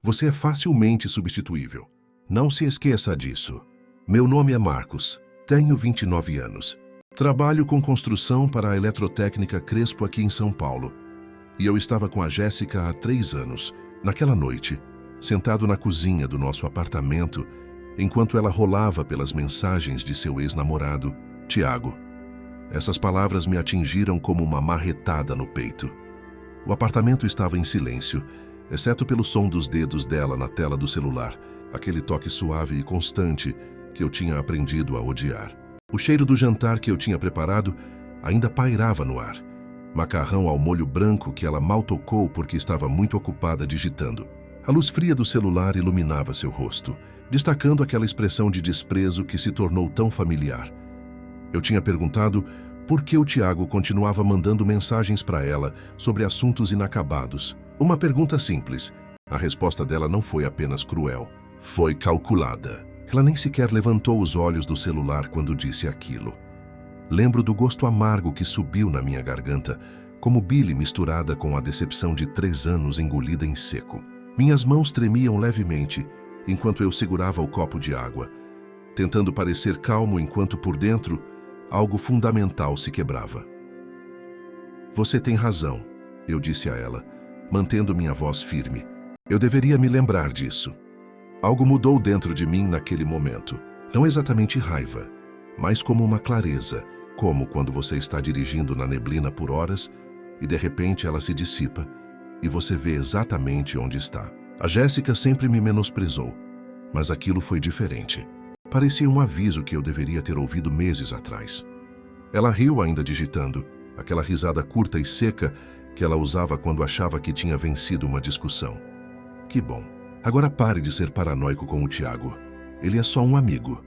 Você é facilmente substituível. Não se esqueça disso. Meu nome é Marcos. Tenho 29 anos. Trabalho com construção para a Eletrotécnica Crespo aqui em São Paulo. E eu estava com a Jéssica há 3 anos, naquela noite, sentado na cozinha do nosso apartamento, enquanto ela rolava pelas mensagens de seu ex-namorado, Tiago. Essas palavras me atingiram como uma marretada no peito. O apartamento estava em silêncio, exceto pelo som dos dedos dela na tela do celular, aquele toque suave e constante que eu tinha aprendido a odiar. O cheiro do jantar que eu tinha preparado ainda pairava no ar. Macarrão ao molho branco que ela mal tocou porque estava muito ocupada digitando. A luz fria do celular iluminava seu rosto, destacando aquela expressão de desprezo que se tornou tão familiar. Eu tinha perguntado por que o Tiago continuava mandando mensagens para ela sobre assuntos inacabados. Uma pergunta simples. A resposta dela não foi apenas cruel, foi calculada. Ela nem sequer levantou os olhos do celular quando disse aquilo. Lembro do gosto amargo que subiu na minha garganta, como bile misturada com a decepção de 3 anos engolida em seco. Minhas mãos tremiam levemente enquanto eu segurava o copo de água, tentando parecer calmo enquanto por dentro algo fundamental se quebrava. Você tem razão, eu disse a ela, mantendo minha voz firme. Eu deveria me lembrar disso. Algo mudou dentro de mim naquele momento. Não exatamente raiva, mas como uma clareza, como quando você está dirigindo na neblina por horas e de repente ela se dissipa e você vê exatamente onde está. A Jéssica sempre me menosprezou, mas aquilo foi diferente. Parecia um aviso que eu deveria ter ouvido meses atrás. Ela riu ainda digitando, aquela risada curta e seca que ela usava quando achava que tinha vencido uma discussão. Que bom. Agora pare de ser paranoico com o Tiago. Ele é só um amigo.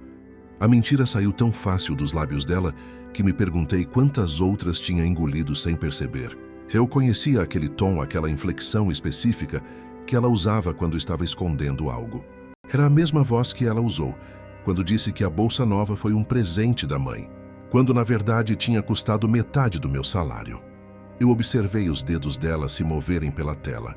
A mentira saiu tão fácil dos lábios dela que me perguntei quantas outras tinha engolido sem perceber. Eu conhecia aquele tom, aquela inflexão específica que ela usava quando estava escondendo algo. Era a mesma voz que ela usou quando disse que a bolsa nova foi um presente da mãe, quando na verdade tinha custado metade do meu salário. Eu observei os dedos dela se moverem pela tela,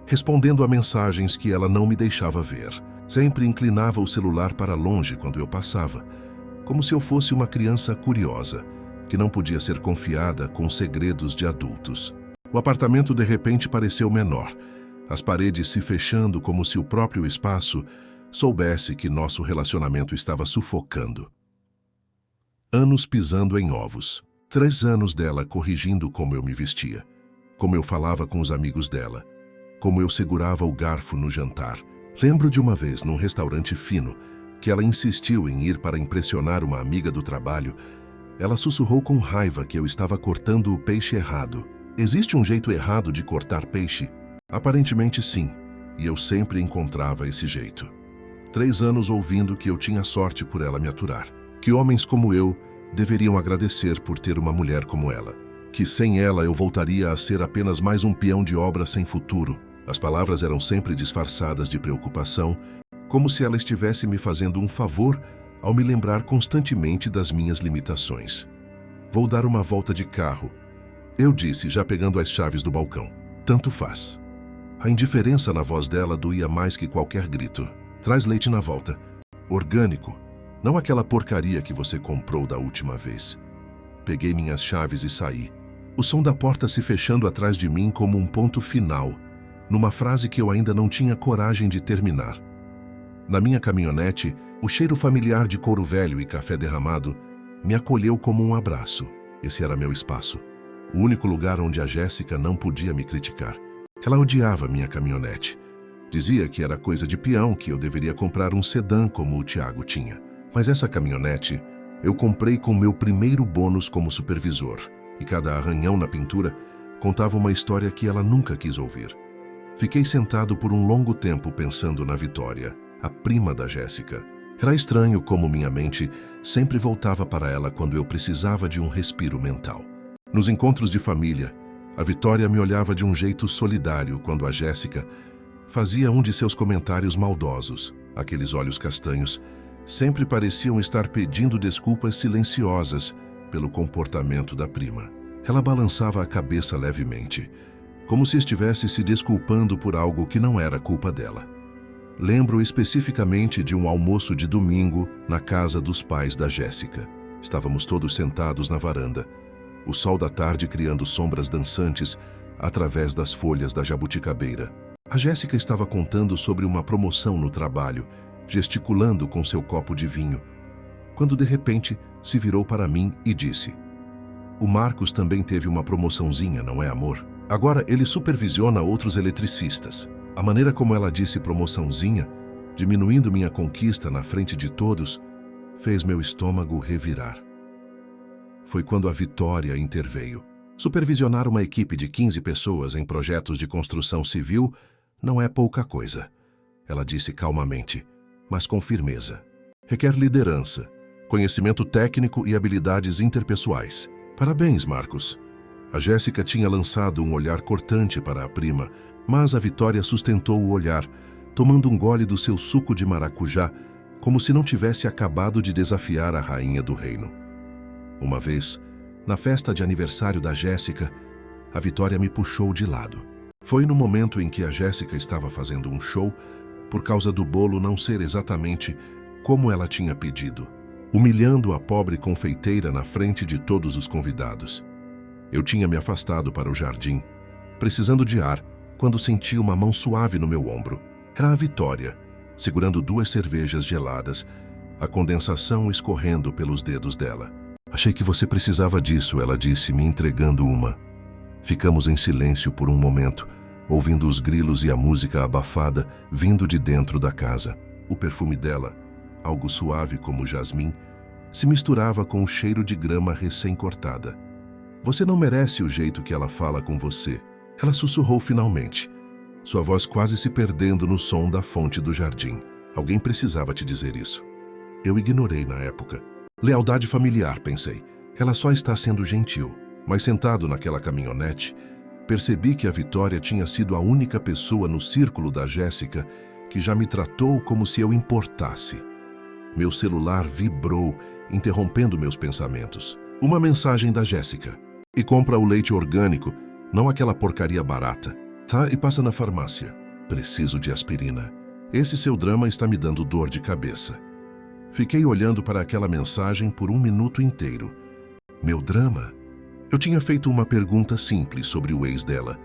respondendo a mensagens que ela não me deixava ver. Sempre inclinava o celular para longe quando eu passava, como se eu fosse uma criança curiosa, que não podia ser confiada com segredos de adultos. O apartamento de repente pareceu menor, as paredes se fechando como se o próprio espaço soubesse que nosso relacionamento estava sufocando. Anos pisando em ovos. 3 anos dela corrigindo como eu me vestia, como eu falava com os amigos dela, como eu segurava o garfo no jantar. Lembro de uma vez, num restaurante fino, que ela insistiu em ir para impressionar uma amiga do trabalho. Ela sussurrou com raiva que eu estava cortando o peixe errado. Existe um jeito errado de cortar peixe? Aparentemente sim, e eu sempre encontrava esse jeito. 3 anos ouvindo que eu tinha sorte por ela me aturar, que homens como eu deveriam agradecer por ter uma mulher como ela, que sem ela eu voltaria a ser apenas mais um peão de obra sem futuro. As palavras eram sempre disfarçadas de preocupação, como se ela estivesse me fazendo um favor ao me lembrar constantemente das minhas limitações. Vou dar uma volta de carro, eu disse, já pegando as chaves do balcão. Tanto faz. A indiferença na voz dela doía mais que qualquer grito. Traz leite na volta. Orgânico. Não aquela porcaria que você comprou da última vez. Peguei minhas chaves e saí. O som da porta se fechando atrás de mim como um ponto final, numa frase que eu ainda não tinha coragem de terminar. Na minha caminhonete, o cheiro familiar de couro velho e café derramado me acolheu como um abraço. Esse era meu espaço. O único lugar onde a Jéssica não podia me criticar. Ela odiava minha caminhonete. Dizia que era coisa de peão, que eu deveria comprar um sedã como o Tiago tinha. Mas essa caminhonete eu comprei com meu primeiro bônus como supervisor, e cada arranhão na pintura contava uma história que ela nunca quis ouvir. Fiquei sentado por um longo tempo pensando na Vitória, a prima da Jéssica. Era estranho como minha mente sempre voltava para ela quando eu precisava de um respiro mental. Nos encontros de família, a Vitória me olhava de um jeito solidário quando a Jéssica fazia um de seus comentários maldosos. Aqueles olhos castanhos sempre pareciam estar pedindo desculpas silenciosas pelo comportamento da prima. Ela balançava a cabeça levemente, como se estivesse se desculpando por algo que não era culpa dela. Lembro especificamente de um almoço de domingo na casa dos pais da Jéssica. Estávamos todos sentados na varanda, o sol da tarde criando sombras dançantes através das folhas da jabuticabeira. A Jéssica estava contando sobre uma promoção no trabalho, gesticulando com seu copo de vinho, quando de repente se virou para mim e disse: "O Marcos também teve uma promoçãozinha, não é, amor? Agora ele supervisiona outros eletricistas." A maneira como ela disse promoçãozinha, diminuindo minha conquista na frente de todos, fez meu estômago revirar. Foi quando a Vitória interveio. Supervisionar uma equipe de 15 pessoas em projetos de construção civil não é pouca coisa, ela disse calmamente, mas com firmeza. Requer liderança, conhecimento técnico e habilidades interpessoais. Parabéns, Marcos. A Jéssica tinha lançado um olhar cortante para a prima, mas a Vitória sustentou o olhar, tomando um gole do seu suco de maracujá, como se não tivesse acabado de desafiar a rainha do reino. Uma vez, na festa de aniversário da Jéssica, a Vitória me puxou de lado. Foi no momento em que a Jéssica estava fazendo um show, por causa do bolo não ser exatamente como ela tinha pedido, humilhando a pobre confeiteira na frente de todos os convidados. Eu tinha me afastado para o jardim, precisando de ar, quando senti uma mão suave no meu ombro. Era a Vitória, segurando 2 cervejas geladas, a condensação escorrendo pelos dedos dela. "Achei que você precisava disso", ela disse, me entregando uma. Ficamos em silêncio por um momento, ouvindo os grilos e a música abafada vindo de dentro da casa. O perfume dela, algo suave como jasmim, se misturava com o cheiro de grama recém-cortada. "Você não merece o jeito que ela fala com você", ela sussurrou finalmente, sua voz quase se perdendo no som da fonte do jardim. "Alguém precisava te dizer isso." Eu ignorei na época. Lealdade familiar, pensei. Ela só está sendo gentil. Mas sentado naquela caminhonete, percebi que a Vitória tinha sido a única pessoa no círculo da Jéssica que já me tratou como se eu importasse. Meu celular vibrou, interrompendo meus pensamentos. Uma mensagem da Jéssica. "E compra o leite orgânico, não aquela porcaria barata. Tá? E passa na farmácia. Preciso de aspirina. Esse seu drama está me dando dor de cabeça." Fiquei olhando para aquela mensagem por 1 minuto inteiro. Meu drama? Eu tinha feito uma pergunta simples sobre o ex dela,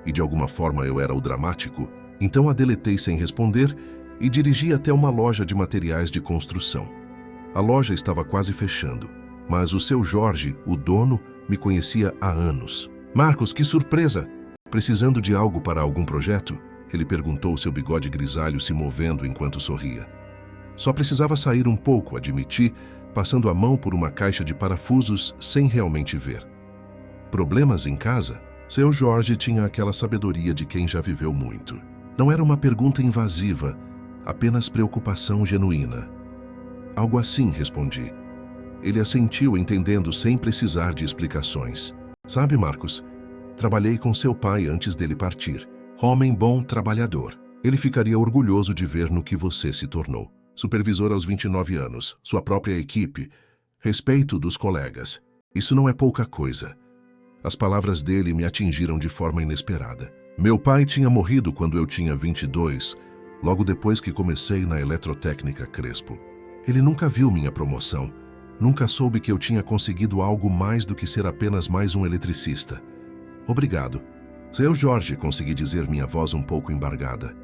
e de alguma forma eu era o dramático, então a deletei sem responder e dirigi até uma loja de materiais de construção. A loja estava quase fechando, mas o seu Jorge, o dono, me conhecia há anos. "Marcos, que surpresa! Precisando de algo para algum projeto?" Ele perguntou, seu bigode grisalho se movendo enquanto sorria. Só precisava sair um pouco, admiti, passando a mão por uma caixa de parafusos sem realmente ver. Problemas em casa? Seu Jorge tinha aquela sabedoria de quem já viveu muito. Não era uma pergunta invasiva, apenas preocupação genuína. "Algo assim", respondi. Ele assentiu, entendendo sem precisar de explicações. "Sabe, Marcos, trabalhei com seu pai antes dele partir. Homem bom, trabalhador. Ele ficaria orgulhoso de ver no que você se tornou. Supervisor aos 29 anos, sua própria equipe, respeito dos colegas. Isso não é pouca coisa." As palavras dele me atingiram de forma inesperada. Meu pai tinha morrido quando eu tinha 22, logo depois que comecei na Eletrotécnica Crespo. Ele nunca viu minha promoção, nunca soube que eu tinha conseguido algo mais do que ser apenas mais um eletricista. "Obrigado." "Seu Jorge", consegui dizer, minha voz um pouco embargada.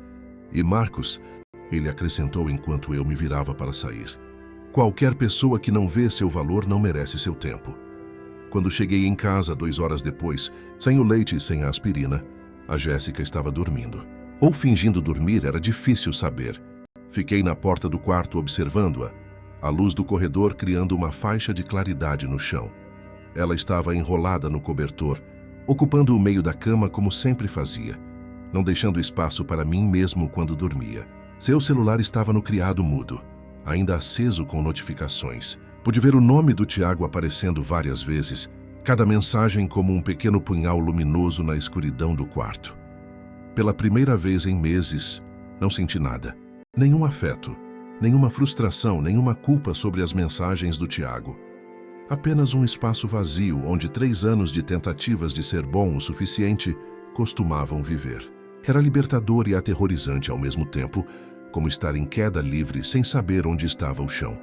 "E Marcos", ele acrescentou enquanto eu me virava para sair. "Qualquer pessoa que não vê seu valor não merece seu tempo." Quando cheguei em casa 2 horas depois, sem o leite e sem a aspirina, a Jéssica estava dormindo. Ou fingindo dormir, era difícil saber. Fiquei na porta do quarto observando-a, a luz do corredor criando uma faixa de claridade no chão. Ela estava enrolada no cobertor, ocupando o meio da cama como sempre fazia, não deixando espaço para mim mesmo quando dormia. Seu celular estava no criado mudo, ainda aceso com notificações. Pude ver o nome do Tiago aparecendo várias vezes, cada mensagem como um pequeno punhal luminoso na escuridão do quarto. Pela primeira vez em meses, não senti nada. Nenhum afeto, nenhuma frustração, nenhuma culpa sobre as mensagens do Tiago. Apenas um espaço vazio onde 3 anos de tentativas de ser bom o suficiente costumavam viver. Era libertador e aterrorizante ao mesmo tempo, como estar em queda livre sem saber onde estava o chão.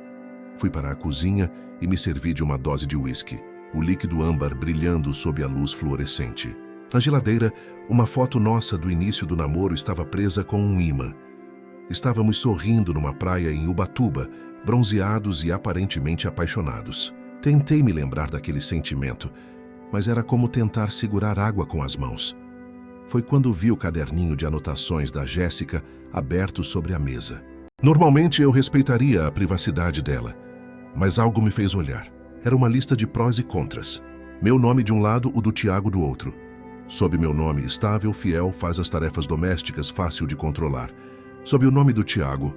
Fui para a cozinha e me servi de uma dose de uísque, o líquido âmbar brilhando sob a luz fluorescente. Na geladeira, uma foto nossa do início do namoro estava presa com um ímã. Estávamos sorrindo numa praia em Ubatuba, bronzeados e aparentemente apaixonados. Tentei me lembrar daquele sentimento, mas era como tentar segurar água com as mãos. Foi quando vi o caderninho de anotações da Jéssica aberto sobre a mesa. Normalmente eu respeitaria a privacidade dela, mas algo me fez olhar. Era uma lista de prós e contras. Meu nome de um lado, o do Tiago do outro. Sob meu nome, estável, fiel, faz as tarefas domésticas, fácil de controlar. Sob o nome do Tiago,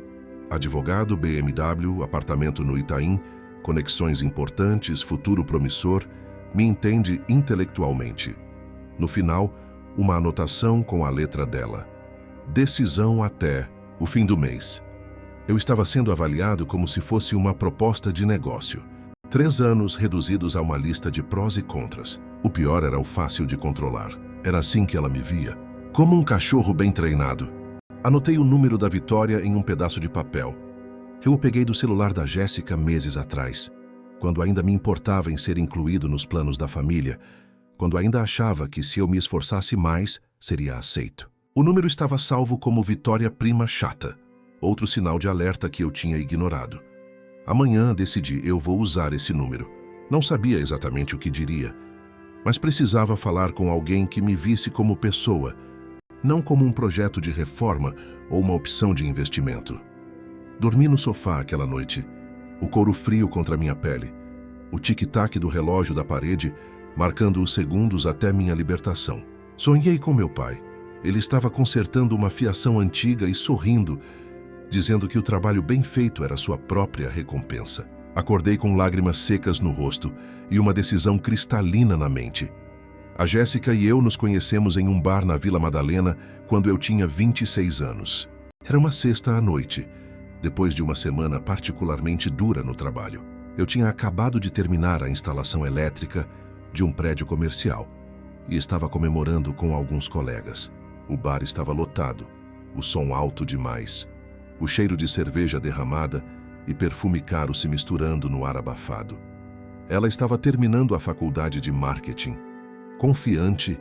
advogado, BMW, apartamento no Itaim, conexões importantes, futuro promissor, me entende intelectualmente. No final, uma anotação com a letra dela. Decisão até o fim do mês. Eu estava sendo avaliado como se fosse uma proposta de negócio. 3 anos reduzidos a uma lista de prós e contras. O pior era o fácil de controlar. Era assim que ela me via, como um cachorro bem treinado. Anotei o número da vitória em um pedaço de papel. Eu o peguei do celular da Jéssica meses atrás, quando ainda me importava em ser incluído nos planos da família, quando ainda achava que se eu me esforçasse mais, seria aceito. O número estava salvo como Vitória Prima Chata, outro sinal de alerta que eu tinha ignorado. Amanhã decidi, eu vou usar esse número. Não sabia exatamente o que diria, mas precisava falar com alguém que me visse como pessoa, não como um projeto de reforma ou uma opção de investimento. Dormi no sofá aquela noite, o couro frio contra minha pele, o tic-tac do relógio da parede marcando os segundos até minha libertação. Sonhei com meu pai. Ele estava consertando uma fiação antiga e sorrindo, dizendo que o trabalho bem feito era sua própria recompensa. Acordei com lágrimas secas no rosto e uma decisão cristalina na mente. A Jéssica e eu nos conhecemos em um bar na Vila Madalena quando eu tinha 26 anos. Era uma sexta à noite, depois de uma semana particularmente dura no trabalho. Eu tinha acabado de terminar a instalação elétrica de um prédio comercial e estava comemorando com alguns colegas. O bar estava lotado, o som alto demais, o cheiro de cerveja derramada e perfume caro se misturando no ar abafado. Ela estava terminando a faculdade de marketing, confiante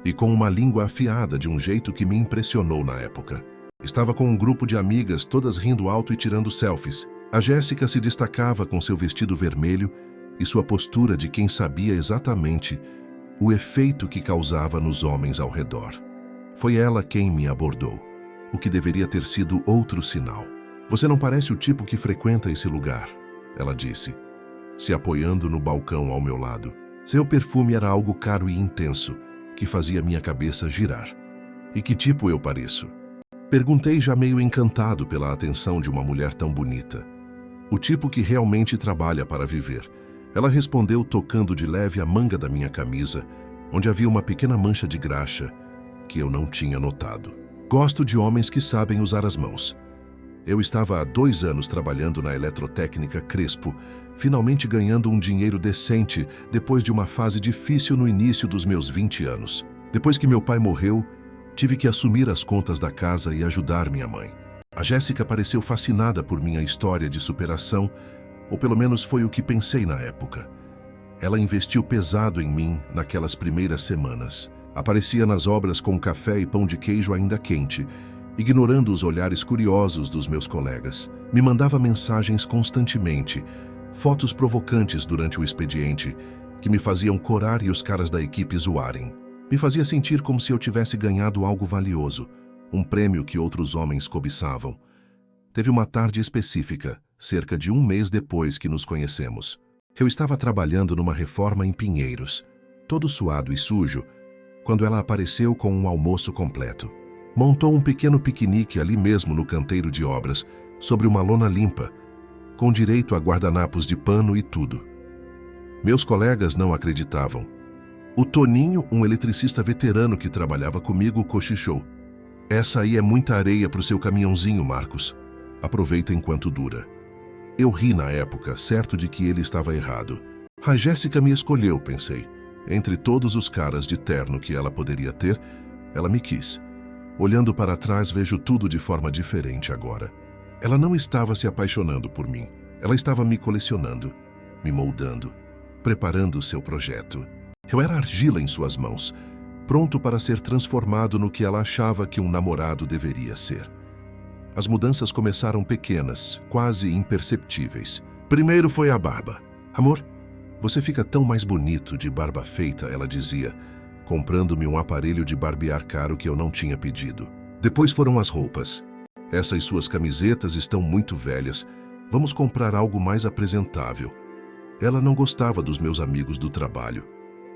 e com uma língua afiada de um jeito que me impressionou na época. Estava com um grupo de amigas, todas rindo alto e tirando selfies. A Jéssica se destacava com seu vestido vermelho e sua postura de quem sabia exatamente o efeito que causava nos homens ao redor. Foi ela quem me abordou, o que deveria ter sido outro sinal. Você não parece o tipo que frequenta esse lugar, ela disse, se apoiando no balcão ao meu lado. Seu perfume era algo caro e intenso, que fazia minha cabeça girar. E que tipo eu pareço? Perguntei já meio encantado pela atenção de uma mulher tão bonita. O tipo que realmente trabalha para viver. Ela respondeu tocando de leve a manga da minha camisa, onde havia uma pequena mancha de graxa que eu não tinha notado. Gosto de homens que sabem usar as mãos. Eu estava há 2 anos trabalhando na eletrotécnica Crespo, finalmente ganhando um dinheiro decente depois de uma fase difícil no início dos meus 20 anos. Depois que meu pai morreu, tive que assumir as contas da casa e ajudar minha mãe. A Jéssica pareceu fascinada por minha história de superação, ou pelo menos foi o que pensei na época. Ela investiu pesado em mim naquelas primeiras semanas. Aparecia nas obras com café e pão de queijo ainda quente, ignorando os olhares curiosos dos meus colegas. Me mandava mensagens constantemente, fotos provocantes durante o expediente, que me faziam corar e os caras da equipe zoarem. Me fazia sentir como se eu tivesse ganhado algo valioso, um prêmio que outros homens cobiçavam. Teve uma tarde específica, cerca de 1 mês depois que nos conhecemos. Eu estava trabalhando numa reforma em Pinheiros, todo suado e sujo, quando ela apareceu com um almoço completo. Montou um pequeno piquenique ali mesmo no canteiro de obras, sobre uma lona limpa, com direito a guardanapos de pano e tudo. Meus colegas não acreditavam. O Toninho, um eletricista veterano que trabalhava comigo, cochichou. Essa aí é muita areia para o seu caminhãozinho, Marcos. Aproveita enquanto dura. Eu ri na época, certo de que ele estava errado. A Jéssica me escolheu, pensei. Entre todos os caras de terno que ela poderia ter, ela me quis. Olhando para trás, vejo tudo de forma diferente agora. Ela não estava se apaixonando por mim. Ela estava me colecionando, me moldando, preparando seu projeto. Eu era argila em suas mãos, pronto para ser transformado no que ela achava que um namorado deveria ser. As mudanças começaram pequenas, quase imperceptíveis. Primeiro foi a barba. Amor, você fica tão mais bonito de barba feita, ela dizia, comprando-me um aparelho de barbear caro que eu não tinha pedido. Depois foram as roupas. Essas suas camisetas estão muito velhas. Vamos comprar algo mais apresentável. Ela não gostava dos meus amigos do trabalho.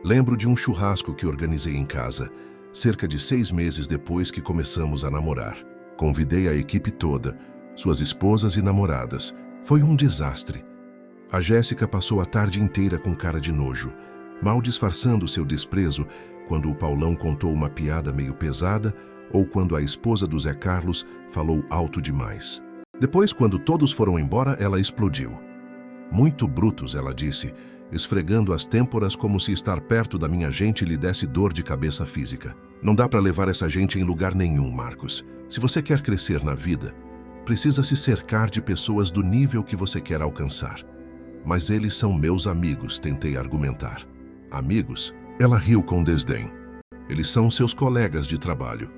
Lembro de um churrasco que organizei em casa, cerca de 6 meses depois que começamos a namorar. Convidei a equipe toda, suas esposas e namoradas. Foi um desastre. A Jéssica passou a tarde inteira com cara de nojo, mal disfarçando seu desprezo quando o Paulão contou uma piada meio pesada ou quando a esposa do Zé Carlos falou alto demais. Depois, quando todos foram embora, ela explodiu. Muito brutos, ela disse, esfregando as têmporas como se estar perto da minha gente lhe desse dor de cabeça física. Não dá para levar essa gente em lugar nenhum, Marcos. Se você quer crescer na vida, precisa se cercar de pessoas do nível que você quer alcançar. Mas eles são meus amigos, tentei argumentar. Amigos? Ela riu com desdém. Eles são seus colegas de trabalho.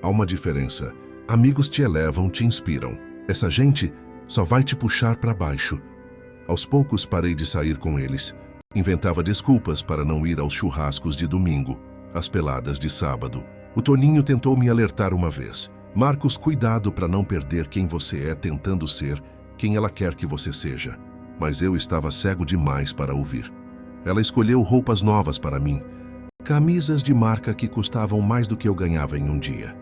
Há uma diferença. Amigos te elevam, te inspiram. Essa gente só vai te puxar para baixo. Aos poucos parei de sair com eles. Inventava desculpas para não ir aos churrascos de domingo, às peladas de sábado. O Toninho tentou me alertar uma vez. Marcos, cuidado para não perder quem você é tentando ser quem ela quer que você seja. Mas eu estava cego demais para ouvir. Ela escolheu roupas novas para mim. Camisas de marca que custavam mais do que eu ganhava em um dia.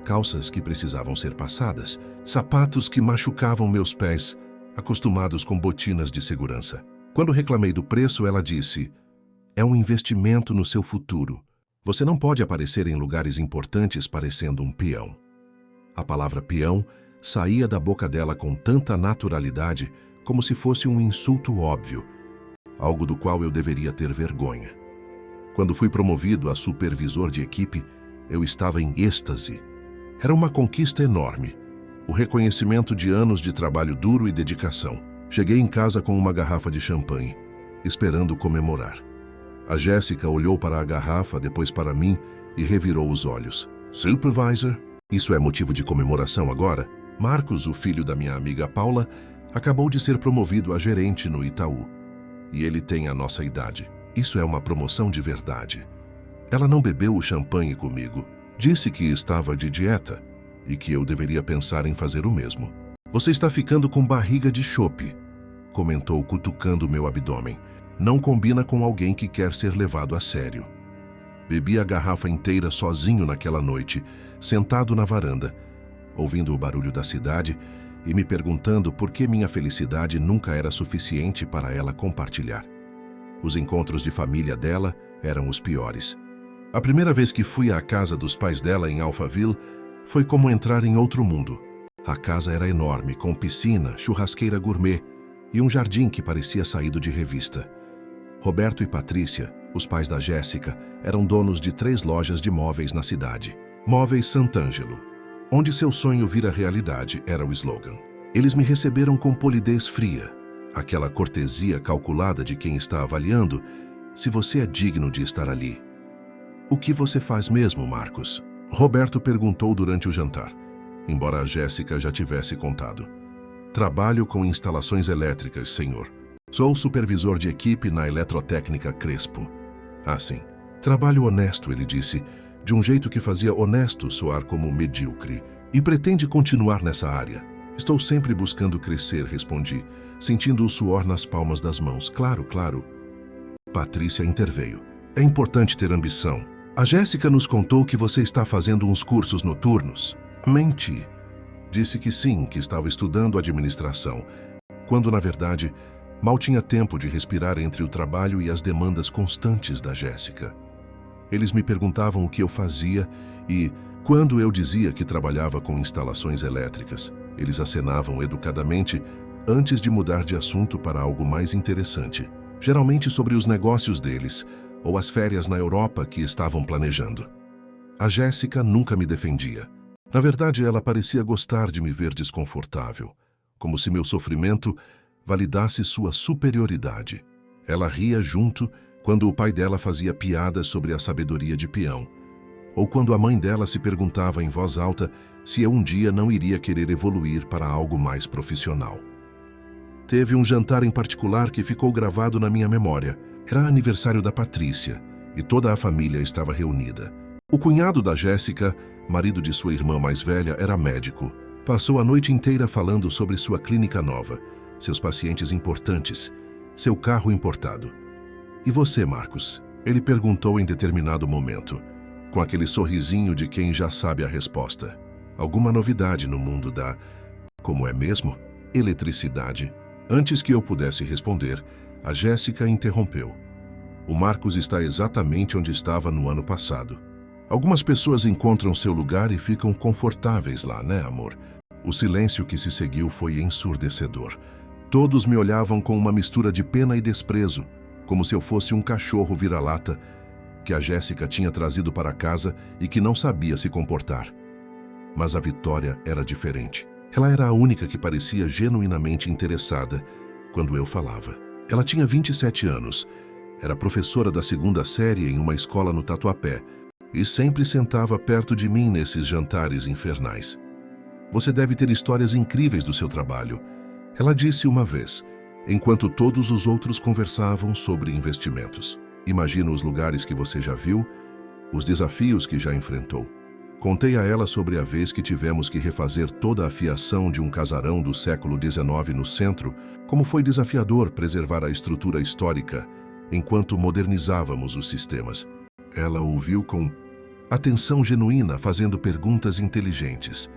Calças que precisavam ser passadas. Sapatos que machucavam meus pés, acostumados com botinas de segurança. Quando reclamei do preço, ela disse: é um investimento no seu futuro. Você não pode aparecer em lugares importantes parecendo um peão. A palavra peão saía da boca dela com tanta naturalidade como se fosse um insulto óbvio, algo do qual eu deveria ter vergonha. Quando fui promovido a supervisor de equipe, eu estava em êxtase. Era uma conquista enorme. O reconhecimento de anos de trabalho duro e dedicação. Cheguei em casa com uma garrafa de champanhe, esperando comemorar. A Jéssica olhou para a garrafa, depois para mim e revirou os olhos. Supervisor? Isso é motivo de comemoração agora? Marcos, o filho da minha amiga Paula, acabou de ser promovido a gerente no Itaú. E ele tem a nossa idade. Isso é uma promoção de verdade. Ela não bebeu o champanhe comigo. Disse que estava de dieta e que eu deveria pensar em fazer o mesmo. Você está ficando com barriga de chope, comentou cutucando meu abdômen. Não combina com alguém que quer ser levado a sério. Bebi a garrafa inteira sozinho naquela noite, sentado na varanda, ouvindo o barulho da cidade e me perguntando por que minha felicidade nunca era suficiente para ela compartilhar. Os encontros de família dela eram os piores. A primeira vez que fui à casa dos pais dela em Alphaville foi como entrar em outro mundo. A casa era enorme, com piscina, churrasqueira gourmet e um jardim que parecia saído de revista. Roberto e Patrícia, os pais da Jéssica, eram donos de 3 lojas de móveis na cidade. Móveis Sant'Angelo. Onde seu sonho vira realidade era o slogan. Eles me receberam com polidez fria, aquela cortesia calculada de quem está avaliando se você é digno de estar ali. O que você faz mesmo, Marcos? Roberto perguntou durante o jantar, embora a Jéssica já tivesse contado. Trabalho com instalações elétricas, senhor. Sou supervisor de equipe na Eletrotécnica Crespo. Ah, sim. Trabalho honesto, ele disse, de um jeito que fazia honesto soar como medíocre. E pretende continuar nessa área. Estou sempre buscando crescer, respondi, sentindo o suor nas palmas das mãos. Claro, claro. Patrícia interveio. É importante ter ambição. A Jéssica nos contou que você está fazendo uns cursos noturnos. Menti. Disse que sim, que estava estudando administração, quando, na verdade, mal tinha tempo de respirar entre o trabalho e as demandas constantes da Jéssica. Eles me perguntavam o que eu fazia e, quando eu dizia que trabalhava com instalações elétricas, eles acenavam educadamente antes de mudar de assunto para algo mais interessante, geralmente sobre os negócios deles ou as férias na Europa que estavam planejando. A Jéssica nunca me defendia. Na verdade, ela parecia gostar de me ver desconfortável, como se meu sofrimento validasse sua superioridade. Ela ria junto quando o pai dela fazia piadas sobre a sabedoria de peão, ou quando a mãe dela se perguntava em voz alta se eu um dia não iria querer evoluir para algo mais profissional. Teve um jantar em particular que ficou gravado na minha memória. Era aniversário da Patrícia e toda a família estava reunida. O cunhado da Jéssica, marido de sua irmã mais velha, era médico. Passou a noite inteira falando sobre sua clínica nova, seus pacientes importantes, seu carro importado. E você, Marcos? Ele perguntou em determinado momento, com aquele sorrisinho de quem já sabe a resposta. Alguma novidade no mundo da, como é mesmo, eletricidade? Antes que eu pudesse responder, a Jéssica interrompeu. O Marcos está exatamente onde estava no ano passado. Algumas pessoas encontram seu lugar e ficam confortáveis lá, né, amor? O silêncio que se seguiu foi ensurdecedor. Todos me olhavam com uma mistura de pena e desprezo, como se eu fosse um cachorro vira-lata que a Jéssica tinha trazido para casa e que não sabia se comportar. Mas a Vitória era diferente. Ela era a única que parecia genuinamente interessada quando eu falava. Ela tinha 27 anos, era professora da 2ª série em uma escola no Tatuapé e sempre sentava perto de mim nesses jantares infernais. Você deve ter histórias incríveis do seu trabalho, ela disse uma vez, enquanto todos os outros conversavam sobre investimentos. Imagino os lugares que você já viu, os desafios que já enfrentou. Contei a ela sobre a vez que tivemos que refazer toda a fiação de um casarão do século XIX no centro, como foi desafiador preservar a estrutura histórica enquanto modernizávamos os sistemas. Ela ouviu com atenção genuína, fazendo perguntas inteligentes.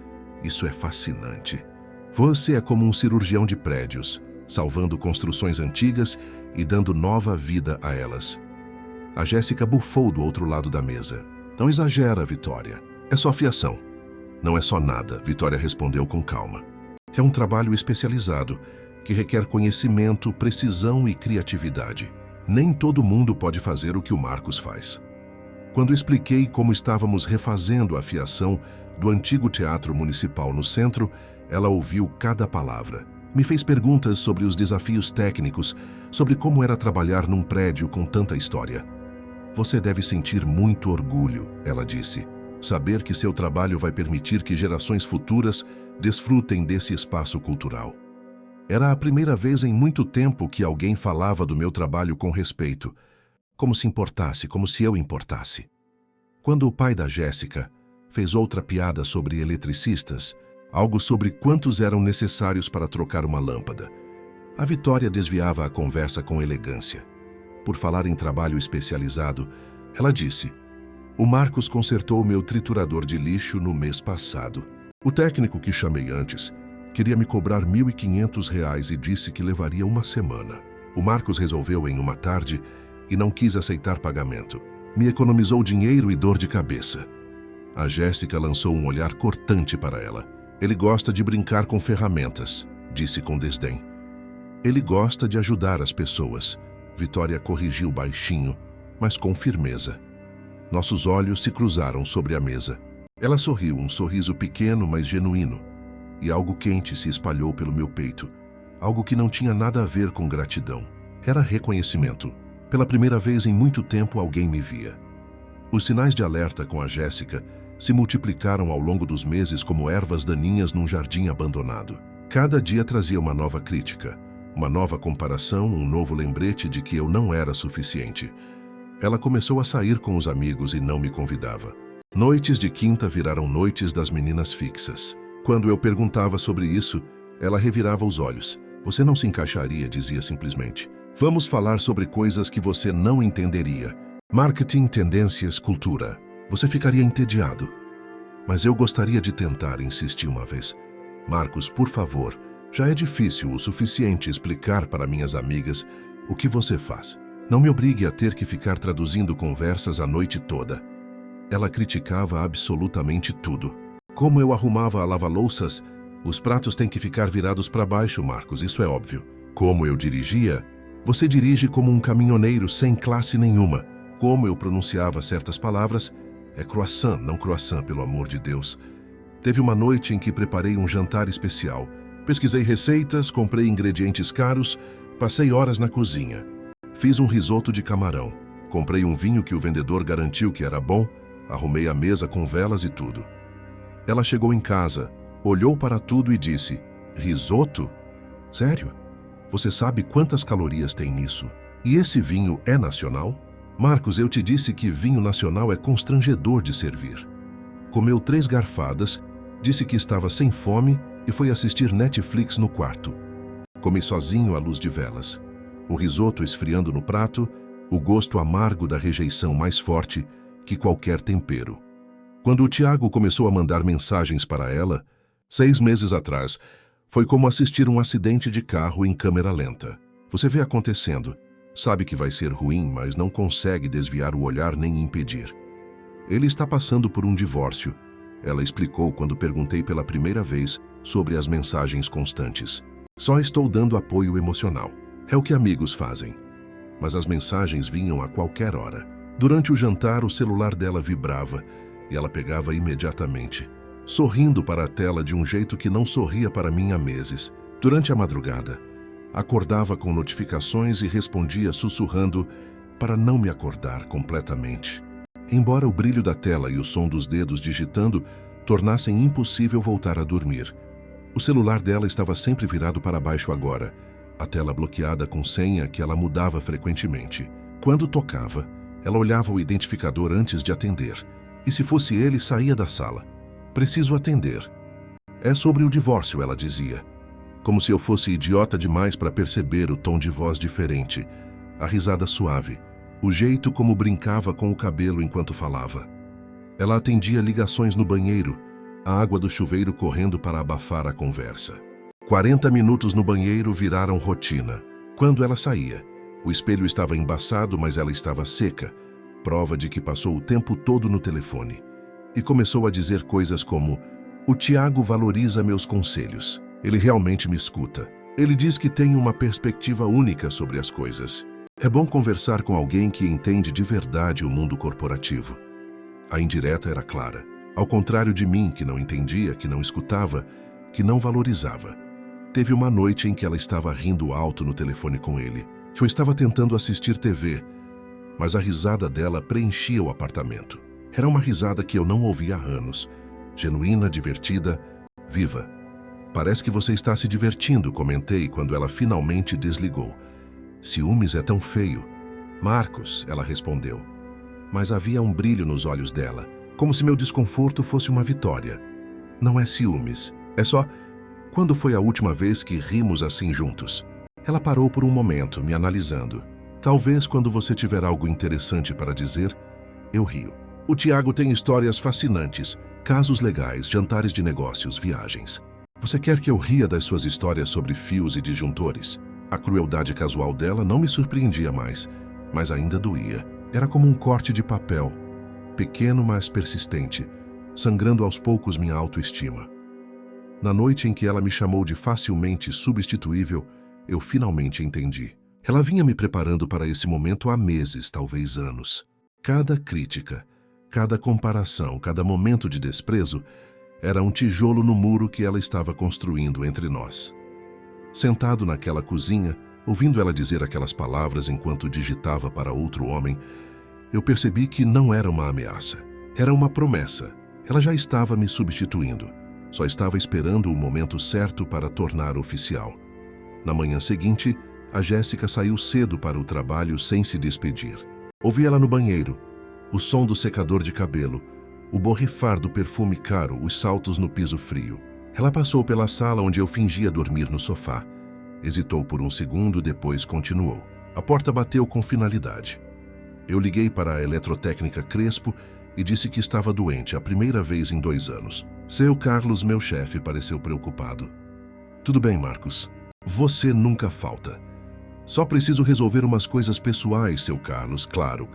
Isso é fascinante. Você é como um cirurgião de prédios, salvando construções antigas e dando nova vida a elas. A Jéssica bufou do outro lado da mesa. Não exagera, Vitória. É só fiação. Não é só nada, Vitória respondeu com calma. É um trabalho especializado, que requer conhecimento, precisão e criatividade. Nem todo mundo pode fazer o que o Marcos faz. Quando expliquei como estávamos refazendo a fiação do antigo teatro municipal no centro, ela ouviu cada palavra. Me fez perguntas sobre os desafios técnicos, sobre como era trabalhar num prédio com tanta história. Você deve sentir muito orgulho, ela disse. Saber que seu trabalho vai permitir que gerações futuras desfrutem desse espaço cultural. Era a primeira vez em muito tempo que alguém falava do meu trabalho com respeito, como se importasse, como se eu importasse. Quando o pai da Jéssica fez outra piada sobre eletricistas, algo sobre quantos eram necessários para trocar uma lâmpada, a Vitória desviava a conversa com elegância. Por falar em trabalho especializado, ela disse: o Marcos consertou meu triturador de lixo no mês passado. O técnico que chamei antes queria me cobrar R$ 1.500 e disse que levaria uma semana. O Marcos resolveu em uma tarde e não quis aceitar pagamento. Me economizou dinheiro e dor de cabeça. A Jéssica lançou um olhar cortante para ela. Ele gosta de brincar com ferramentas, disse com desdém. Ele gosta de ajudar as pessoas. Vitória corrigiu baixinho, mas com firmeza. Nossos olhos se cruzaram sobre a mesa. Ela sorriu, um sorriso pequeno, mas genuíno, e algo quente se espalhou pelo meu peito, algo que não tinha nada a ver com gratidão. Era reconhecimento. Pela primeira vez em muito tempo alguém me via. Os sinais de alerta com a Jéssica se multiplicaram ao longo dos meses como ervas daninhas num jardim abandonado. Cada dia trazia uma nova crítica, uma nova comparação, um novo lembrete de que eu não era suficiente. Ela começou a sair com os amigos e não me convidava. Noites de quinta viraram noites das meninas fixas. Quando eu perguntava sobre isso, ela revirava os olhos. Você não se encaixaria, dizia simplesmente. Vamos falar sobre coisas que você não entenderia. Marketing, tendências, cultura. Você ficaria entediado. Mas eu gostaria de tentar, insisti uma vez. Marcos, por favor, já é difícil o suficiente explicar para minhas amigas o que você faz. Não me obrigue a ter que ficar traduzindo conversas a noite toda. Ela criticava absolutamente tudo. Como eu arrumava a lava-louças, os pratos têm que ficar virados para baixo, Marcos, isso é óbvio. Como eu dirigia, você dirige como um caminhoneiro sem classe nenhuma. Como eu pronunciava certas palavras, É croissant, não croissant, pelo amor de Deus. Teve uma noite em que preparei um jantar especial. Pesquisei receitas, comprei ingredientes caros, passei horas na cozinha. Fiz um risoto de camarão. Comprei um vinho que o vendedor garantiu que era bom, arrumei a mesa com velas e tudo. Ela chegou em casa, olhou para tudo e disse: risoto? Sério? Você sabe quantas calorias tem nisso? E esse vinho é nacional? Marcos, eu te disse que vinho nacional é constrangedor de servir. Comeu 3 garfadas, disse que estava sem fome e foi assistir Netflix no quarto. Comi sozinho à luz de velas. O risoto esfriando no prato, o gosto amargo da rejeição mais forte que qualquer tempero. Quando o Tiago começou a mandar mensagens para ela, 6 meses atrás, foi como assistir um acidente de carro em câmera lenta. Você vê acontecendo, sabe que vai ser ruim, mas não consegue desviar o olhar nem impedir. Ele está passando por um divórcio. Ela explicou quando perguntei pela primeira vez sobre as mensagens constantes. Só estou dando apoio emocional. É o que amigos fazem. Mas as mensagens vinham a qualquer hora. Durante o jantar, o celular dela vibrava e ela pegava imediatamente, sorrindo para a tela de um jeito que não sorria para mim há meses. Durante a madrugada, acordava com notificações e respondia sussurrando para não me acordar completamente. Embora o brilho da tela e o som dos dedos digitando tornassem impossível voltar a dormir. O celular dela estava sempre virado para baixo agora, a tela bloqueada com senha que ela mudava frequentemente. Quando tocava, ela olhava o identificador antes de atender, e se fosse ele, saía da sala. Preciso atender. É sobre o divórcio, ela dizia. Como se eu fosse idiota demais para perceber o tom de voz diferente, a risada suave, o jeito como brincava com o cabelo enquanto falava. Ela atendia ligações no banheiro, a água do chuveiro correndo para abafar a conversa. 40 minutos no banheiro viraram rotina. Quando ela saía, o espelho estava embaçado, mas ela estava seca, prova de que passou o tempo todo no telefone. E começou a dizer coisas como: o Tiago valoriza meus conselhos. Ele realmente me escuta. Ele diz que tem uma perspectiva única sobre as coisas. É bom conversar com alguém que entende de verdade o mundo corporativo. A indireta era clara. Ao contrário de mim, que não entendia, que não escutava, que não valorizava. Teve uma noite em que ela estava rindo alto no telefone com ele. Eu estava tentando assistir TV, mas a risada dela preenchia o apartamento. Era uma risada que eu não ouvia há anos. Genuína, divertida, viva. Parece que você está se divertindo, comentei quando ela finalmente desligou. Ciúmes é tão feio. Marcos, ela respondeu. Mas havia um brilho nos olhos dela, como se meu desconforto fosse uma vitória. Não é ciúmes, é só... Quando foi a última vez que rimos assim juntos? Ela parou por um momento, me analisando. Talvez quando você tiver algo interessante para dizer, eu rio. O Tiago tem histórias fascinantes, casos legais, jantares de negócios, viagens. Você quer que eu ria das suas histórias sobre fios e disjuntores? A crueldade casual dela não me surpreendia mais, mas ainda doía. Era como um corte de papel, pequeno mas persistente, sangrando aos poucos minha autoestima. Na noite em que ela me chamou de facilmente substituível, eu finalmente entendi. Ela vinha me preparando para esse momento há meses, talvez anos. Cada crítica, cada comparação, cada momento de desprezo era um tijolo no muro que ela estava construindo entre nós. Sentado naquela cozinha, ouvindo ela dizer aquelas palavras enquanto digitava para outro homem, eu percebi que não era uma ameaça. Era uma promessa. Ela já estava me substituindo. Só estava esperando o momento certo para tornar oficial. Na manhã seguinte, a Jéssica saiu cedo para o trabalho sem se despedir. Ouvi ela no banheiro, o som do secador de cabelo, o borrifar do perfume caro, os saltos no piso frio. Ela passou pela sala onde eu fingia dormir no sofá. Hesitou por um segundo, depois continuou. A porta bateu com finalidade. Eu liguei para a eletrotécnica Crespo e disse que estava doente a primeira vez em 2 anos. Seu Carlos, meu chefe, pareceu preocupado. Tudo bem, Marcos. Você nunca falta. Só preciso resolver umas coisas pessoais, seu Carlos. Claro.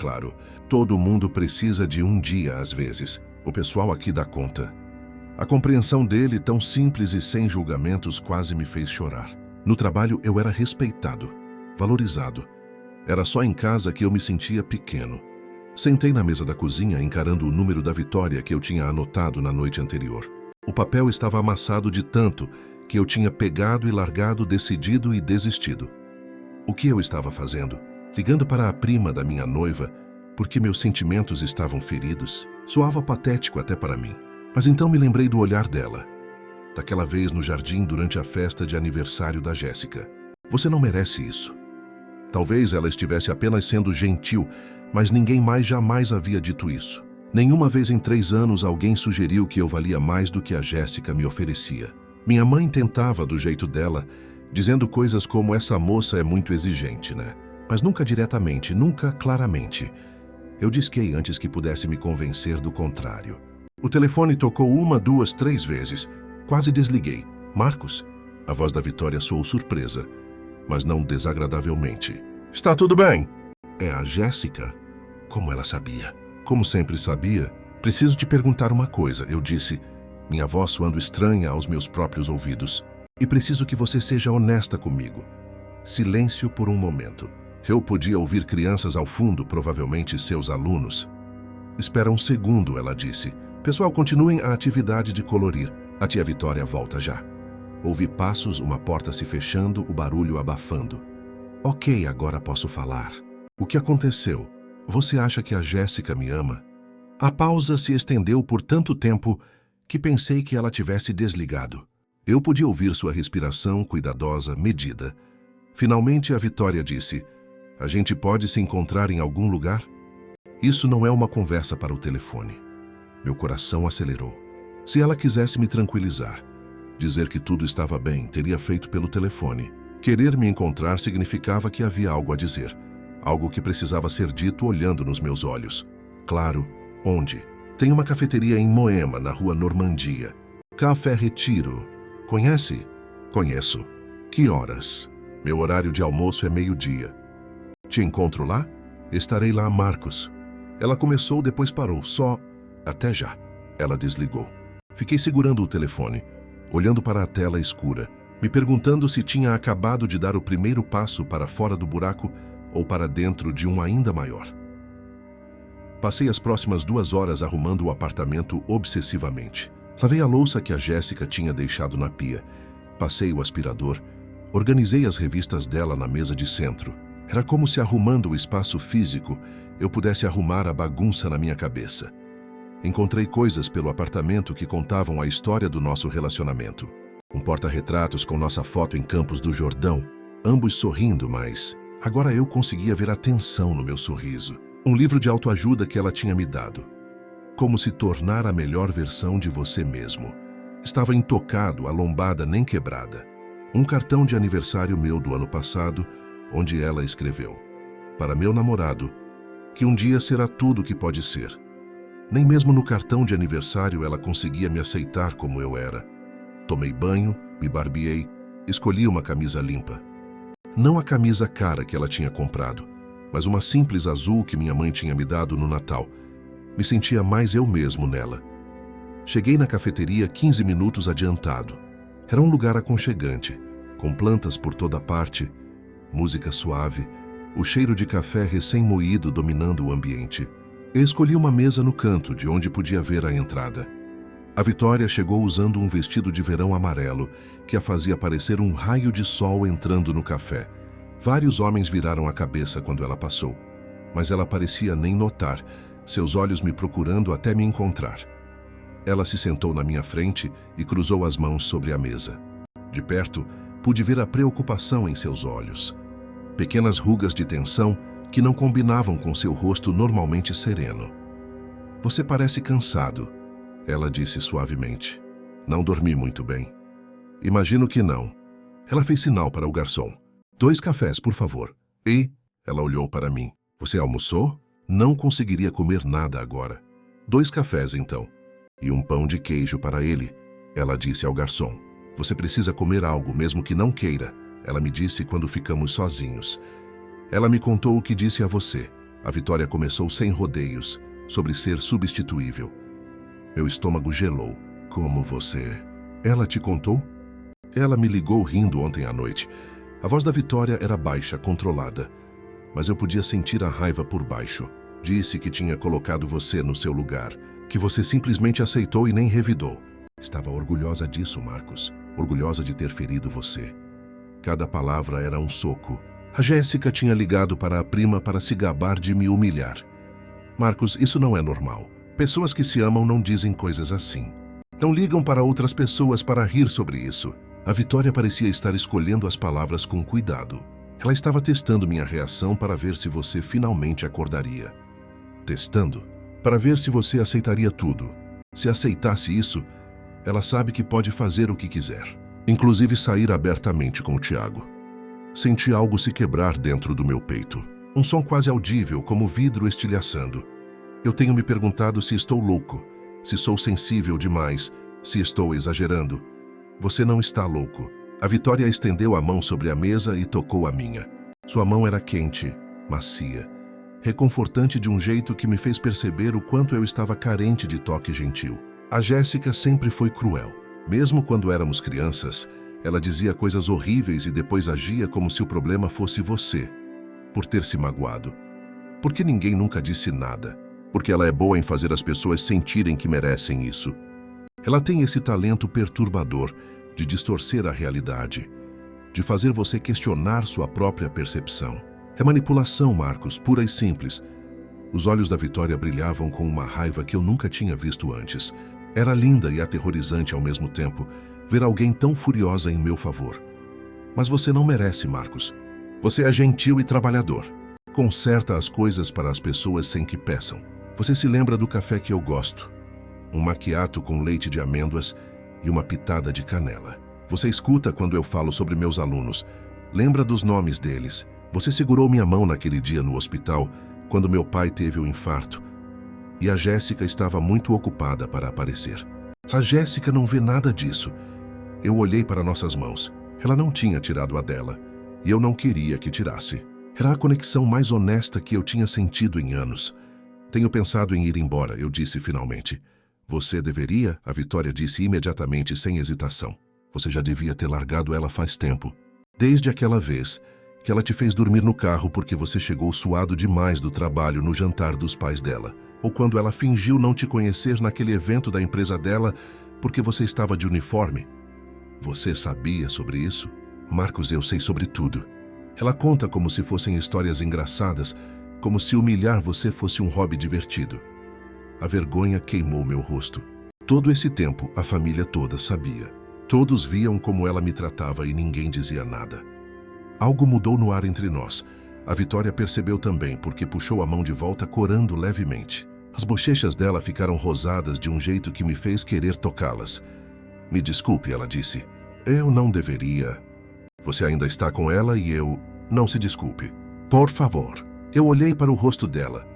Todo mundo precisa de um dia às vezes. O pessoal aqui dá conta. A compreensão dele, tão simples e sem julgamentos, quase me fez chorar. No trabalho eu era respeitado, valorizado. Era só em casa que eu me sentia pequeno. Sentei na mesa da cozinha encarando o número da Vitória que eu tinha anotado na noite anterior. O papel estava amassado de tanto que eu tinha pegado e largado, decidido e desistido. O que eu estava fazendo? Ligando para a prima da minha noiva, porque meus sentimentos estavam feridos? Soava patético até para mim. Mas então me lembrei do olhar dela, daquela vez no jardim durante a festa de aniversário da Jéssica. Você não merece isso. Talvez ela estivesse apenas sendo gentil, mas ninguém mais jamais havia dito isso. Nenhuma vez em 3 anos alguém sugeriu que eu valia mais do que a Jéssica me oferecia. Minha mãe tentava do jeito dela, dizendo coisas como essa moça é muito exigente, né? Mas nunca diretamente, nunca claramente. Eu disquei antes que pudesse me convencer do contrário. O telefone tocou 1, 2, 3 vezes. Quase desliguei. Marcos? A voz da Vitória soou surpresa, mas não desagradavelmente. Está tudo bem? É a Jéssica? Como ela sabia? Como sempre sabia? Preciso te perguntar uma coisa, eu disse, minha voz soando estranha aos meus próprios ouvidos. E preciso que você seja honesta comigo. Silêncio por um momento. Eu podia ouvir crianças ao fundo, provavelmente seus alunos. Espera um segundo, ela disse. Pessoal, continuem a atividade de colorir. A tia Vitória volta já. Ouvi passos, uma porta se fechando, o barulho abafando. Ok, agora posso falar. O que aconteceu? Você acha que a Jéssica me ama? A pausa se estendeu por tanto tempo que pensei que ela tivesse desligado. Eu podia ouvir sua respiração cuidadosa, medida. Finalmente a Vitória disse, a gente pode se encontrar em algum lugar? Isso não é uma conversa para o telefone. Meu coração acelerou. Se ela quisesse me tranquilizar, dizer que tudo estava bem, teria feito pelo telefone. Querer me encontrar significava que havia algo a dizer. Algo que precisava ser dito olhando nos meus olhos. Claro, onde? Tem uma cafeteria em Moema, na rua Normandia. Café Retiro. Conhece? Conheço. Que horas? Meu horário de almoço é 12:00. Te encontro lá? Estarei lá, Marcos. Ela começou, depois parou. Só... Até já. Ela desligou. Fiquei segurando o telefone, olhando para a tela escura, me perguntando se tinha acabado de dar o primeiro passo para fora do buraco ou para dentro de um ainda maior. Passei as próximas 2 horas arrumando o apartamento obsessivamente. Lavei a louça que a Jéssica tinha deixado na pia, passei o aspirador, organizei as revistas dela na mesa de centro. Era como se arrumando o espaço físico, eu pudesse arrumar a bagunça na minha cabeça. Encontrei coisas pelo apartamento que contavam a história do nosso relacionamento. Um porta-retratos com nossa foto em Campos do Jordão, ambos sorrindo, mas agora eu conseguia ver a tensão no meu sorriso. Um livro de autoajuda que ela tinha me dado. Como se tornar a melhor versão de você mesmo. Estava intocado, a lombada nem quebrada. Um cartão de aniversário meu do ano passado, onde ela escreveu: para meu namorado, que um dia será tudo o que pode ser. Nem mesmo no cartão de aniversário ela conseguia me aceitar como eu era. Tomei banho, me barbeei, escolhi uma camisa limpa. Não a camisa cara que ela tinha comprado, mas uma simples azul que minha mãe tinha me dado no Natal. Me sentia mais eu mesmo nela. Cheguei na cafeteria 15 minutos adiantado. Era um lugar aconchegante, com plantas por toda parte, música suave, o cheiro de café recém-moído dominando o ambiente. Eu escolhi uma mesa no canto, de onde podia ver a entrada. A Vitória chegou usando um vestido de verão amarelo, que a fazia parecer um raio de sol entrando no café. Vários homens viraram a cabeça quando ela passou, mas ela parecia nem notar, seus olhos me procurando até me encontrar. Ela se sentou na minha frente e cruzou as mãos sobre a mesa. De perto, pude ver a preocupação em seus olhos. Pequenas rugas de tensão que não combinavam com seu rosto normalmente sereno. Você parece cansado, ela disse suavemente. Não dormi muito bem. Imagino que não. Ela fez sinal para o garçom. 2 cafés, por favor. E, ela olhou para mim. Você almoçou? Não conseguiria comer nada agora. 2 cafés, então. E um pão de queijo para ele, ela disse ao garçom. Você precisa comer algo, mesmo que não queira, ela me disse quando ficamos sozinhos. Ela me contou o que disse a você. A Vitória começou sem rodeios, sobre ser substituível. Meu estômago gelou. Como você... Ela te contou? Ela me ligou rindo ontem à noite. A voz da Vitória era baixa, controlada, mas eu podia sentir a raiva por baixo. Disse que tinha colocado você no seu lugar, que você simplesmente aceitou e nem revidou. Estava orgulhosa disso, Marcos. Orgulhosa de ter ferido você. Cada palavra era um soco. A Jéssica tinha ligado para a prima para se gabar de me humilhar. Marcos, isso não é normal. Pessoas que se amam não dizem coisas assim. Não ligam para outras pessoas para rir sobre isso. A Vitória parecia estar escolhendo as palavras com cuidado. Ela estava testando minha reação para ver se você finalmente acordaria. Testando? Para ver se você aceitaria tudo. Se aceitasse isso, ela sabe que pode fazer o que quiser. Inclusive sair abertamente com o Thiago. Senti algo se quebrar dentro do meu peito. Um som quase audível, como vidro estilhaçando. Eu tenho me perguntado se estou louco, se sou sensível demais, se estou exagerando. Você não está louco. A Vitória estendeu a mão sobre a mesa e tocou a minha. Sua mão era quente, macia, reconfortante de um jeito que me fez perceber o quanto eu estava carente de toque gentil. A Jéssica sempre foi cruel. Mesmo quando éramos crianças, ela dizia coisas horríveis e depois agia como se o problema fosse você, por ter se magoado. Porque ninguém nunca disse nada. Porque ela é boa em fazer as pessoas sentirem que merecem isso. Ela tem esse talento perturbador de distorcer a realidade, de fazer você questionar sua própria percepção. É manipulação, Marcos, pura e simples. Os olhos da Vitória brilhavam com uma raiva que eu nunca tinha visto antes. Era linda e aterrorizante ao mesmo tempo ver alguém tão furiosa em meu favor. Mas você não merece, Marcos. Você é gentil e trabalhador. Conserta as coisas para as pessoas sem que peçam. Você se lembra do café que eu gosto. Um macchiato com leite de amêndoas e uma pitada de canela. Você escuta quando eu falo sobre meus alunos. Lembra dos nomes deles. Você segurou minha mão naquele dia no hospital, quando meu pai teve o infarto. E a Jéssica estava muito ocupada para aparecer. A Jéssica não vê nada disso. Eu olhei para nossas mãos. Ela não tinha tirado a dela. E eu não queria que tirasse. Era a conexão mais honesta que eu tinha sentido em anos. Tenho pensado em ir embora, eu disse finalmente. Você deveria? A Vitória disse imediatamente, sem hesitação. Você já devia ter largado ela faz tempo. Desde aquela vez que ela te fez dormir no carro porque você chegou suado demais do trabalho no jantar dos pais dela. Ou quando ela fingiu não te conhecer naquele evento da empresa dela porque você estava de uniforme. Você sabia sobre isso? Marcos, eu sei sobre tudo. Ela conta como se fossem histórias engraçadas, como se humilhar você fosse um hobby divertido. A vergonha queimou meu rosto. Todo esse tempo, a família toda sabia. Todos viam como ela me tratava e ninguém dizia nada. Algo mudou no ar entre nós. A Vitória percebeu também, porque puxou a mão de volta corando levemente. As bochechas dela ficaram rosadas de um jeito que me fez querer tocá-las. Me desculpe, ela disse. Eu não deveria. Você ainda está com ela e eu... Não se desculpe. Por favor. Eu olhei para o rosto dela.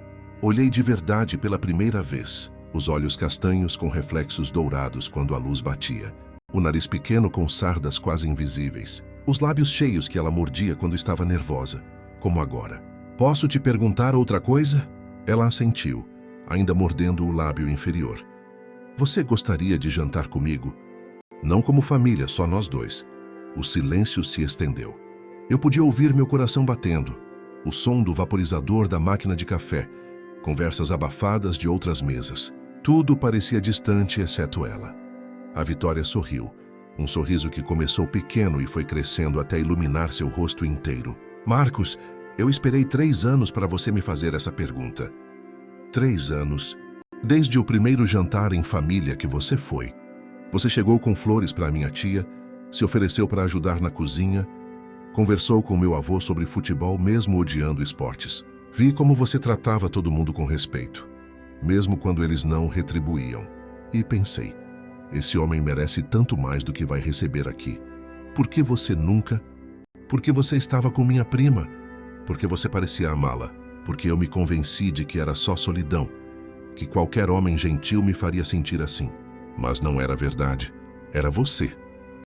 Olhei de verdade pela primeira vez. Os olhos castanhos com reflexos dourados quando a luz batia. O nariz pequeno com sardas quase invisíveis. Os lábios cheios que ela mordia quando estava nervosa. Como agora. Posso te perguntar outra coisa? Ela assentiu, ainda mordendo o lábio inferior. Você gostaria de jantar comigo? Não como família, só nós dois. O silêncio se estendeu. Eu podia ouvir meu coração batendo, o som do vaporizador da máquina de café, conversas abafadas de outras mesas. Tudo parecia distante, exceto ela. A Vitória sorriu, um sorriso que começou pequeno e foi crescendo até iluminar seu rosto inteiro. Marcos, eu esperei 3 anos para você me fazer essa pergunta. 3 anos. Desde o primeiro jantar em família que você foi. Você chegou com flores para minha tia, se ofereceu para ajudar na cozinha, conversou com meu avô sobre futebol mesmo odiando esportes. Vi como você tratava todo mundo com respeito, mesmo quando eles não retribuíam. E pensei, esse homem merece tanto mais do que vai receber aqui. Por que você nunca? Porque você estava com minha prima. Porque você parecia amá-la. Porque eu me convenci de que era só solidão. Que qualquer homem gentil me faria sentir assim. Mas não era verdade. Era você.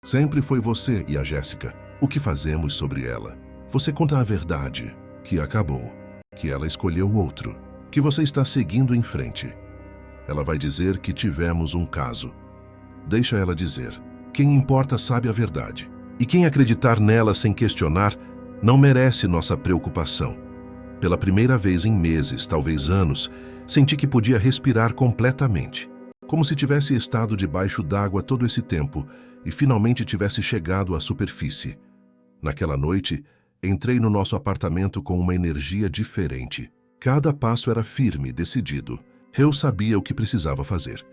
Sempre foi você e a Jéssica. O que fazemos sobre ela? Você conta a verdade. Que acabou. Que ela escolheu outro. Que você está seguindo em frente. Ela vai dizer que tivemos um caso. Deixa ela dizer. Quem importa sabe a verdade. E quem acreditar nela sem questionar não merece nossa preocupação. Pela primeira vez em meses, talvez anos, senti que podia respirar completamente. Como se tivesse estado debaixo d'água todo esse tempo e finalmente tivesse chegado à superfície. Naquela noite, entrei no nosso apartamento com uma energia diferente. Cada passo era firme, decidido. Eu sabia o que precisava fazer.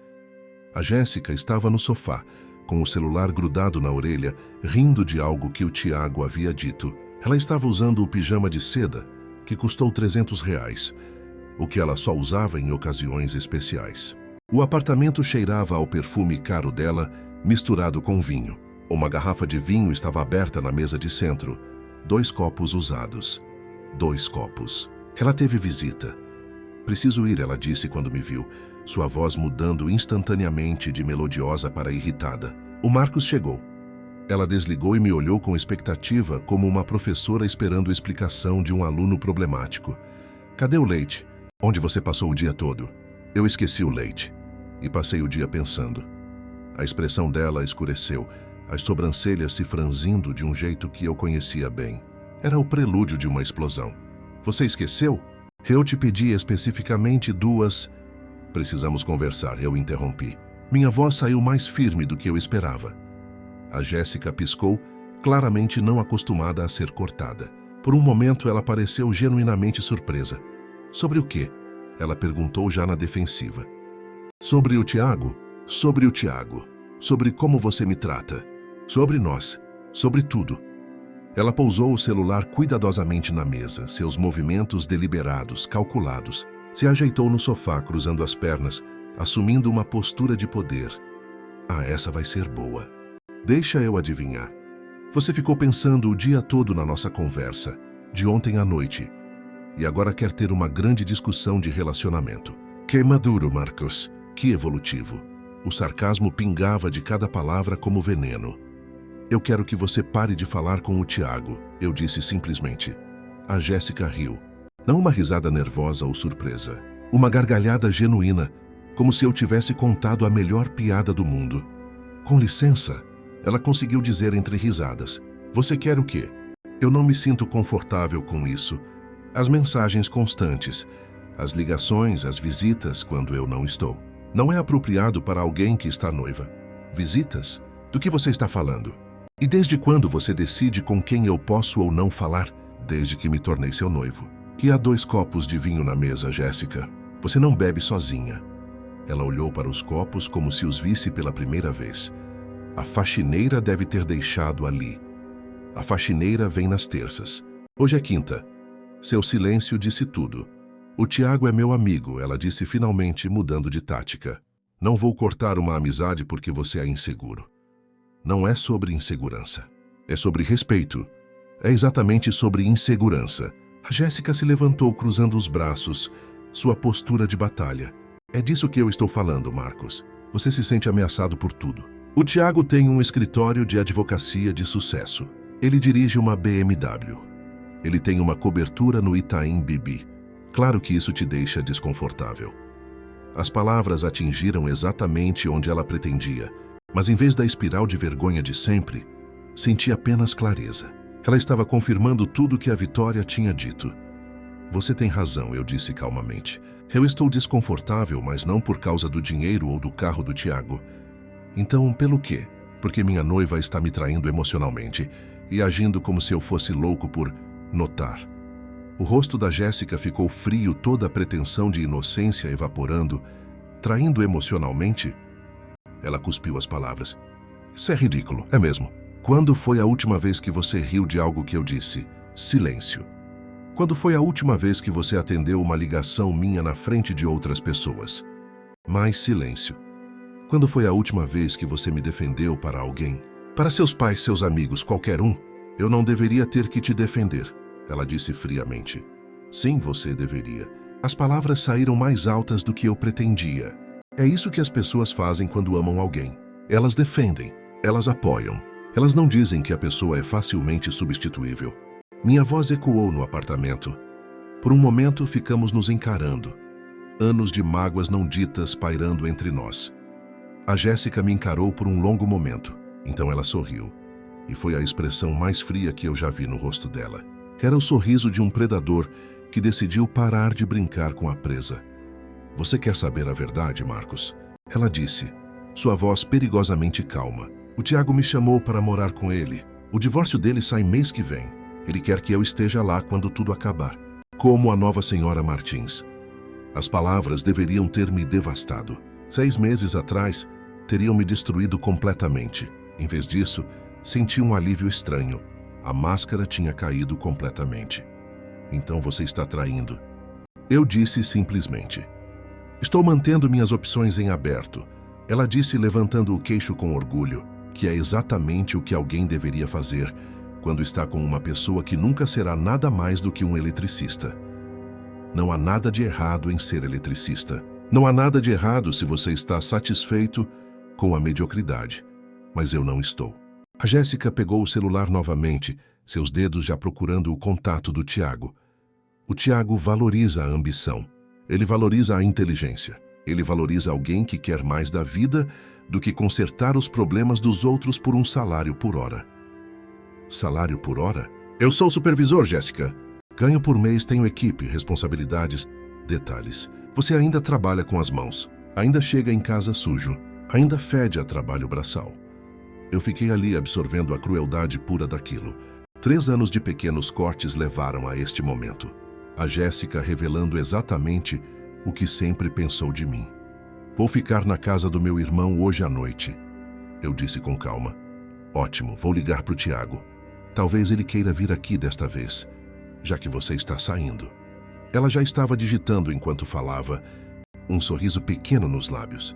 A Jéssica estava no sofá, com o celular grudado na orelha, rindo de algo que o Tiago havia dito. Ela estava usando o pijama de seda, que custou R$300, o que ela só usava em ocasiões especiais. O apartamento cheirava ao perfume caro dela, misturado com vinho. Uma garrafa de vinho estava aberta na mesa de centro. 2 copos usados. 2 copos. Ela teve visita. Preciso ir, ela disse quando me viu, sua voz mudando instantaneamente de melodiosa para irritada. O Marcos chegou. Ela desligou e me olhou com expectativa, como uma professora esperando explicação de um aluno problemático. Cadê o leite? Onde você passou o dia todo? Eu esqueci o leite. E passei o dia pensando. A expressão dela escureceu, as sobrancelhas se franzindo de um jeito que eu conhecia bem. Era o prelúdio de uma explosão. Você esqueceu? Eu te pedi especificamente 2... Precisamos conversar, eu interrompi. Minha voz saiu mais firme do que eu esperava. A Jéssica piscou, claramente não acostumada a ser cortada. Por um momento ela pareceu genuinamente surpresa. Sobre o quê? Ela perguntou já na defensiva. Sobre o Tiago? Sobre o Tiago. Sobre como você me trata. Sobre nós. Sobre tudo. Ela pousou o celular cuidadosamente na mesa, seus movimentos deliberados, calculados. Se ajeitou no sofá, cruzando as pernas, assumindo uma postura de poder. Ah, essa vai ser boa. Deixa eu adivinhar. Você ficou pensando o dia todo na nossa conversa, de ontem à noite, e agora quer ter uma grande discussão de relacionamento. Que maduro, Marcos. Que evolutivo. O sarcasmo pingava de cada palavra como veneno. Eu quero que você pare de falar com o Tiago, eu disse simplesmente. A Jéssica riu. Não uma risada nervosa ou surpresa. Uma gargalhada genuína, como se eu tivesse contado a melhor piada do mundo. Com licença, ela conseguiu dizer entre risadas. Você quer o quê? Eu não me sinto confortável com isso. As mensagens constantes, as ligações, as visitas quando eu não estou. Não é apropriado para alguém que está noiva. Visitas? Do que você está falando? E desde quando você decide com quem eu posso ou não falar? Desde que me tornei seu noivo. E há 2 copos de vinho na mesa, Jéssica. Você não bebe sozinha. Ela olhou para os copos como se os visse pela primeira vez. A faxineira deve ter deixado ali. A faxineira vem nas terças. Hoje é quinta. Seu silêncio disse tudo. O Tiago é meu amigo, ela disse finalmente, mudando de tática. Não vou cortar uma amizade porque você é inseguro. Não é sobre insegurança. É sobre respeito. É exatamente sobre insegurança. A Jéssica se levantou cruzando os braços, sua postura de batalha. É disso que eu estou falando, Marcos. Você se sente ameaçado por tudo. O Tiago tem um escritório de advocacia de sucesso. Ele dirige uma BMW. Ele tem uma cobertura no Itaim Bibi. Claro que isso te deixa desconfortável. As palavras atingiram exatamente onde ela pretendia, mas em vez da espiral de vergonha de sempre, senti apenas clareza. Ela estava confirmando tudo que a Vitória tinha dito. Você tem razão, eu disse calmamente. Eu estou desconfortável, mas não por causa do dinheiro ou do carro do Tiago. Então, pelo quê? Porque minha noiva está me traindo emocionalmente e agindo como se eu fosse louco por notar. O rosto da Jéssica ficou frio, toda a pretensão de inocência evaporando. Traindo emocionalmente? Ela cuspiu as palavras. Isso é ridículo, é mesmo. Quando foi a última vez que você riu de algo que eu disse? Silêncio. Quando foi a última vez que você atendeu uma ligação minha na frente de outras pessoas? Mais silêncio. Quando foi a última vez que você me defendeu para alguém? Para seus pais, seus amigos, qualquer um? Eu não deveria ter que te defender. Ela disse friamente. Sim, você deveria. As palavras saíram mais altas do que eu pretendia. É isso que as pessoas fazem quando amam alguém. Elas defendem, elas apoiam. Elas não dizem que a pessoa é facilmente substituível. Minha voz ecoou no apartamento. Por um momento ficamos nos encarando. Anos de mágoas não ditas pairando entre nós. A Jéssica me encarou por um longo momento. Então ela sorriu. E foi a expressão mais fria que eu já vi no rosto dela. Era o sorriso de um predador que decidiu parar de brincar com a presa. Você quer saber a verdade, Marcos? Ela disse, sua voz perigosamente calma. O Tiago me chamou para morar com ele. O divórcio dele sai mês que vem. Ele quer que eu esteja lá quando tudo acabar. Como a nova senhora Martins. As palavras deveriam ter me devastado. 6 meses atrás, teriam me destruído completamente. Em vez disso, senti um alívio estranho. A máscara tinha caído completamente. Então você está traindo. Eu disse simplesmente. Estou mantendo minhas opções em aberto. Ela disse levantando o queixo com orgulho, que é exatamente o que alguém deveria fazer quando está com uma pessoa que nunca será nada mais do que um eletricista. Não há nada de errado em ser eletricista. Não há nada de errado se você está satisfeito com a mediocridade. Mas eu não estou. A Jéssica pegou o celular novamente, seus dedos já procurando o contato do Tiago. O Tiago valoriza a ambição. Ele valoriza a inteligência. Ele valoriza alguém que quer mais da vida do que consertar os problemas dos outros por um salário por hora. Salário por hora? Eu sou supervisor, Jéssica. Ganho por mês, tenho equipe, responsabilidades, detalhes. Você ainda trabalha com as mãos. Ainda chega em casa sujo. Ainda fede a trabalho braçal. Eu fiquei ali absorvendo a crueldade pura daquilo. 3 anos de pequenos cortes levaram a este momento. A Jéssica revelando exatamente o que sempre pensou de mim. Vou ficar na casa do meu irmão hoje à noite. Eu disse com calma. Ótimo, vou ligar para o Tiago. Talvez ele queira vir aqui desta vez, já que você está saindo. Ela já estava digitando enquanto falava, um sorriso pequeno nos lábios.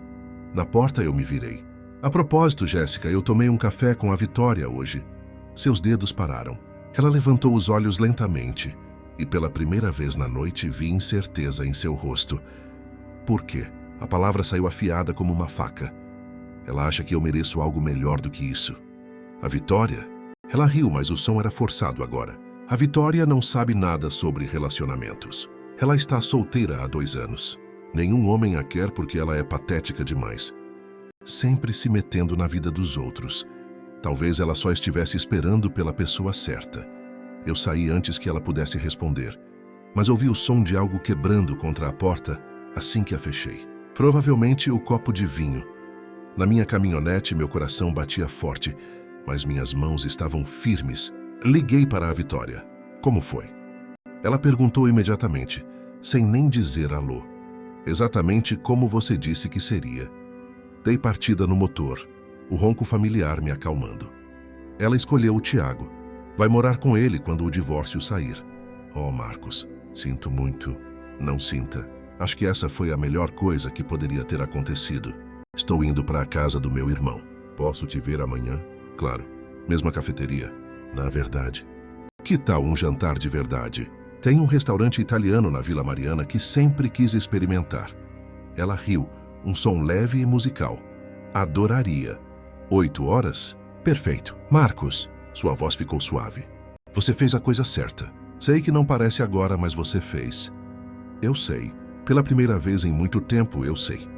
Na porta eu me virei. A propósito, Jéssica, eu tomei um café com a Vitória hoje. Seus dedos pararam. Ela levantou os olhos lentamente e pela primeira vez na noite vi incerteza em seu rosto. Por quê? A palavra saiu afiada como uma faca. Ela acha que eu mereço algo melhor do que isso. A Vitória? Ela riu, mas o som era forçado agora. A Vitória não sabe nada sobre relacionamentos. Ela está solteira há 2 anos. Nenhum homem a quer porque ela é patética demais. Sempre se metendo na vida dos outros. Talvez ela só estivesse esperando pela pessoa certa. Eu saí antes que ela pudesse responder, mas ouvi o som de algo quebrando contra a porta assim que a fechei. Provavelmente o copo de vinho. Na minha caminhonete, meu coração batia forte, mas minhas mãos estavam firmes. Liguei para a Vitória. Como foi? Ela perguntou imediatamente, sem nem dizer alô. Exatamente como você disse que seria. Dei partida no motor, o ronco familiar me acalmando. Ela escolheu o Tiago. Vai morar com ele quando o divórcio sair. Oh, Marcos, sinto muito. Não sinta. Acho que essa foi a melhor coisa que poderia ter acontecido. Estou indo para a casa do meu irmão. Posso te ver amanhã? Claro. Mesma cafeteria? Na verdade. Que tal um jantar de verdade? Tem um restaurante italiano na Vila Mariana que sempre quis experimentar. Ela riu, um som leve e musical. Adoraria. 8 horas? Perfeito. Marcos, sua voz ficou suave. Você fez a coisa certa. Sei que não parece agora, mas você fez. Eu sei. Pela primeira vez em muito tempo, eu sei.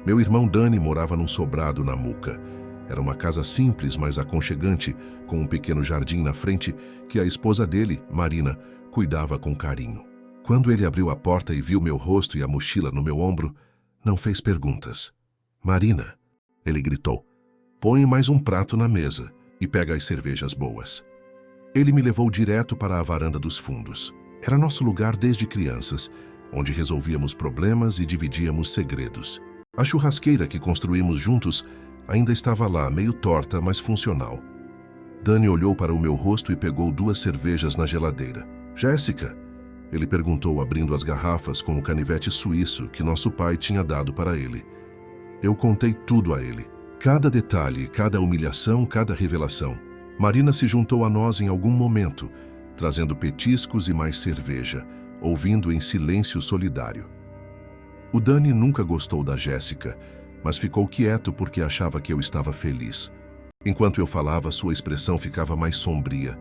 Meu irmão Dani morava num sobrado na Muca. Era uma casa simples, mas aconchegante, com um pequeno jardim na frente que a esposa dele, Marina, cuidava com carinho. Quando ele abriu a porta e viu meu rosto e a mochila no meu ombro, não fez perguntas. Marina, ele gritou, põe mais um prato na mesa e pega as cervejas boas. Ele me levou direto para a varanda dos fundos. Era nosso lugar desde crianças, onde resolvíamos problemas e dividíamos segredos. A churrasqueira que construímos juntos ainda estava lá, meio torta, mas funcional. Dani olhou para o meu rosto e pegou 2 cervejas na geladeira. Jéssica? Ele perguntou, abrindo as garrafas com o canivete suíço que nosso pai tinha dado para ele. Eu contei tudo a ele. Cada detalhe, cada humilhação, cada revelação. Marina se juntou a nós em algum momento, trazendo petiscos e mais cerveja, ouvindo em silêncio solidário. O Dani nunca gostou da Jéssica, mas ficou quieto porque achava que eu estava feliz. Enquanto eu falava, sua expressão ficava mais sombria,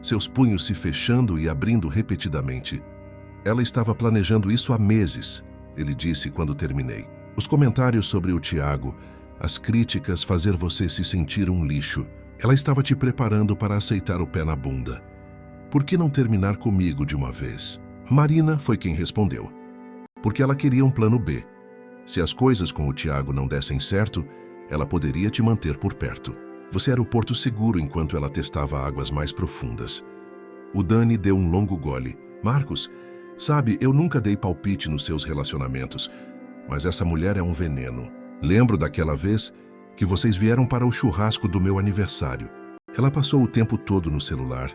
seus punhos se fechando e abrindo repetidamente. Ela estava planejando isso há meses, ele disse quando terminei. Os comentários sobre o Tiago, as críticas, fazer você se sentir um lixo. Ela estava te preparando para aceitar o pé na bunda. Por que não terminar comigo de uma vez? Marina foi quem respondeu. Porque ela queria um plano B. Se as coisas com o Tiago não dessem certo, ela poderia te manter por perto. Você era o porto seguro enquanto ela testava águas mais profundas. O Dani deu um longo gole. Marcos, sabe, eu nunca dei palpite nos seus relacionamentos, mas essa mulher é um veneno. Lembro daquela vez que vocês vieram para o churrasco do meu aniversário. Ela passou o tempo todo no celular,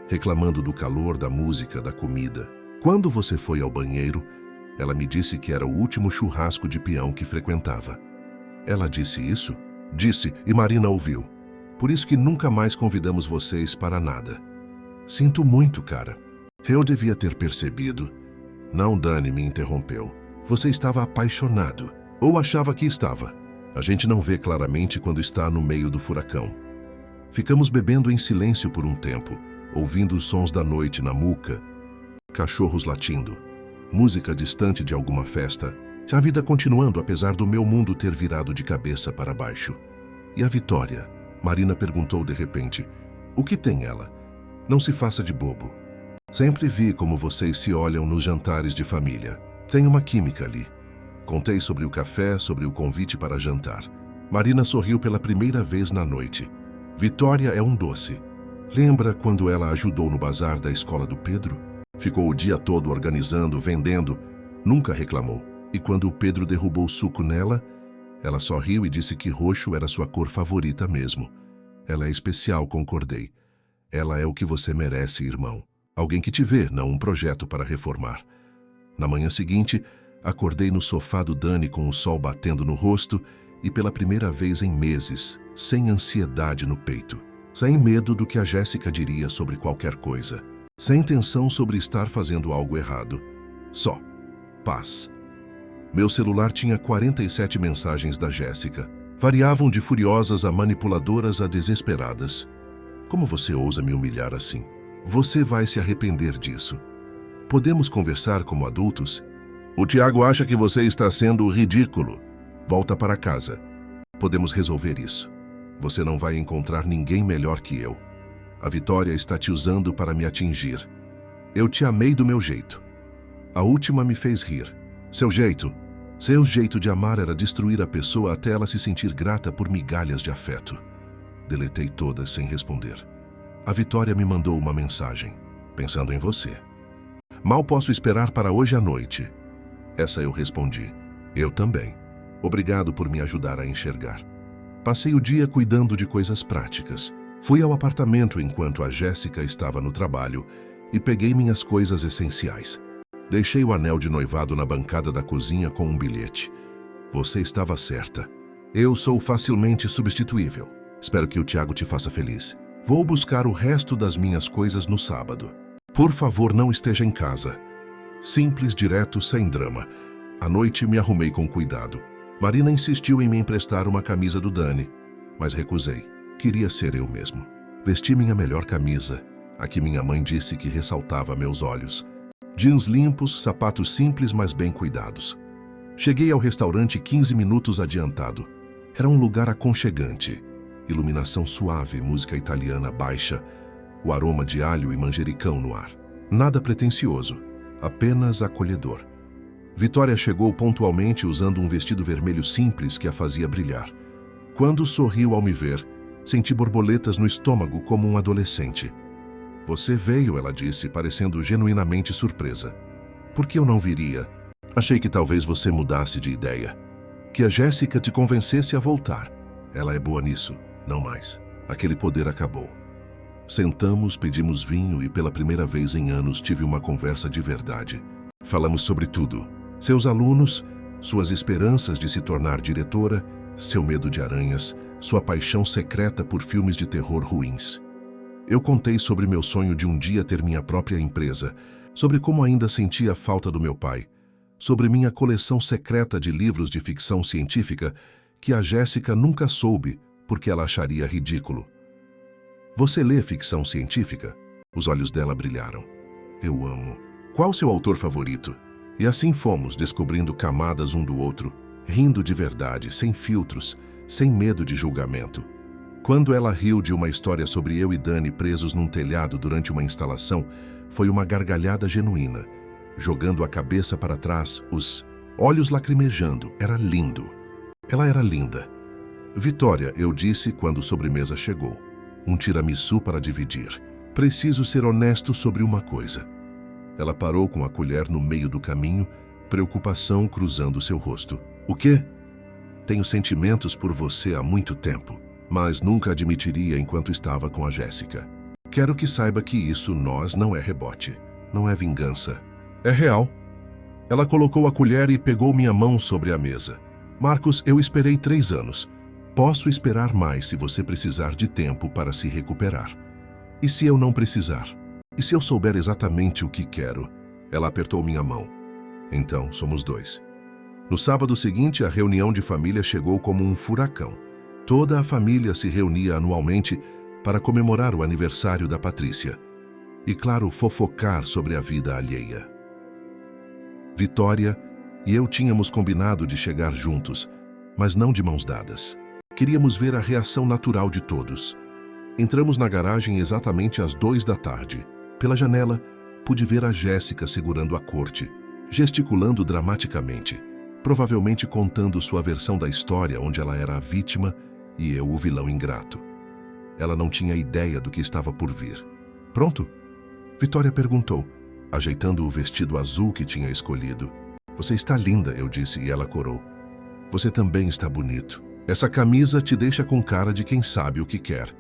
reclamando do calor, da música, da comida. Quando você foi ao banheiro, ela me disse que era o último churrasco de peão que frequentava. Ela disse isso? Disse, e Marina ouviu. Por isso que nunca mais convidamos vocês para nada. Sinto muito, cara. Eu devia ter percebido. Não, Dani me interrompeu. Você estava apaixonado. Ou achava que estava. A gente não vê claramente quando está no meio do furacão. Ficamos bebendo em silêncio por um tempo, ouvindo os sons da noite na muca, cachorros latindo, música distante de alguma festa, a vida continuando apesar do meu mundo ter virado de cabeça para baixo. E a Vitória? Marina perguntou de repente. O que tem ela? Não se faça de bobo. Sempre vi como vocês se olham nos jantares de família. Tem uma química ali. Contei sobre o café, sobre o convite para jantar. Marina sorriu pela primeira vez na noite. Vitória é um doce. Lembra quando ela ajudou no bazar da escola do Pedro? Ficou o dia todo organizando, vendendo. Nunca reclamou. E quando o Pedro derrubou o suco nela, ela só riu e disse que roxo era sua cor favorita mesmo. Ela é especial, concordei. Ela é o que você merece, irmão. Alguém que te vê, não um projeto para reformar. Na manhã seguinte, acordei no sofá do Dani com o sol batendo no rosto e pela primeira vez em meses, sem ansiedade no peito. Sem medo do que a Jéssica diria sobre qualquer coisa. Sem tensão sobre estar fazendo algo errado. Só paz. Meu celular tinha 47 mensagens da Jéssica. Variavam de furiosas a manipuladoras a desesperadas. Como você ousa me humilhar assim? Você vai se arrepender disso. Podemos conversar como adultos? O Tiago acha que você está sendo ridículo. Volta para casa. Podemos resolver isso. Você não vai encontrar ninguém melhor que eu. A Vitória está te usando para me atingir. Eu te amei do meu jeito. A última me fez rir. Seu jeito de amar era destruir a pessoa até ela se sentir grata por migalhas de afeto. Deletei todas sem responder. A Vitória me mandou uma mensagem, pensando em você. Mal posso esperar para hoje à noite. Essa eu respondi. Eu também. Obrigado por me ajudar a enxergar. Passei o dia cuidando de coisas práticas. Fui ao apartamento enquanto a Jéssica estava no trabalho e peguei minhas coisas essenciais. Deixei o anel de noivado na bancada da cozinha com um bilhete. Você estava certa. Eu sou facilmente substituível. Espero que o Tiago te faça feliz. Vou buscar o resto das minhas coisas no sábado. Por favor, não esteja em casa. Simples, direto, sem drama. À noite me arrumei com cuidado. Marina insistiu em me emprestar uma camisa do Dani, mas recusei. Queria ser eu mesmo. Vesti minha melhor camisa, a que minha mãe disse que ressaltava meus olhos. Jeans limpos, sapatos simples, mas bem cuidados. Cheguei ao restaurante 15 minutos adiantado. Era um lugar aconchegante. Iluminação suave, música italiana baixa, o aroma de alho e manjericão no ar. Nada pretensioso, apenas acolhedor. Vitória chegou pontualmente usando um vestido vermelho simples que a fazia brilhar. Quando sorriu ao me ver, senti borboletas no estômago como um adolescente. Você veio, ela disse, parecendo genuinamente surpresa. Por que eu não viria? Achei que talvez você mudasse de ideia. Que a Jéssica te convencesse a voltar. Ela é boa nisso, não mais. Aquele poder acabou. Sentamos, pedimos vinho e pela primeira vez em anos tive uma conversa de verdade. Falamos sobre tudo. Seus alunos, suas esperanças de se tornar diretora, seu medo de aranhas, sua paixão secreta por filmes de terror ruins. Eu contei sobre meu sonho de um dia ter minha própria empresa, sobre como ainda sentia falta do meu pai, sobre minha coleção secreta de livros de ficção científica que a Jéssica nunca soube porque ela acharia ridículo. Você lê ficção científica? Os olhos dela brilharam. Eu amo. Qual seu autor favorito? E assim fomos, descobrindo camadas um do outro, rindo de verdade, sem filtros, sem medo de julgamento. Quando ela riu de uma história sobre eu e Dani presos num telhado durante uma instalação, foi uma gargalhada genuína. jogando a cabeça para trás, os olhos lacrimejando. Era lindo. Ela era linda. Vitória, eu disse quando a sobremesa chegou. Um tiramisu para dividir. Preciso ser honesto sobre uma coisa. Ela parou com a colher no meio do caminho, preocupação cruzando seu rosto. O quê? Tenho sentimentos por você há muito tempo, mas nunca admitiria enquanto estava com a Jéssica. Quero que saiba que isso nós não é rebote, não é vingança. É real. Ela colocou a colher e pegou minha mão sobre a mesa. Marcos, eu esperei 3 anos. Posso esperar mais se você precisar de tempo para se recuperar. E se eu não precisar? E se eu souber exatamente o que quero? Ela apertou minha mão. Então, somos 2. No sábado seguinte, a reunião de família chegou como um furacão. Toda a família se reunia anualmente para comemorar o aniversário da Patrícia. E, claro, fofocar sobre a vida alheia. Vitória e eu tínhamos combinado de chegar juntos, mas não de mãos dadas. Queríamos ver a reação natural de todos. Entramos na garagem exatamente às 2 da tarde. Pela janela, pude ver a Jéssica segurando a corte, gesticulando dramaticamente, provavelmente contando sua versão da história onde ela era a vítima e eu o vilão ingrato. Ela não tinha ideia do que estava por vir. Pronto? Vitória perguntou, ajeitando o vestido azul que tinha escolhido. Você está linda, eu disse, e ela corou. Você também está bonito. Essa camisa te deixa com cara de quem sabe o que quer.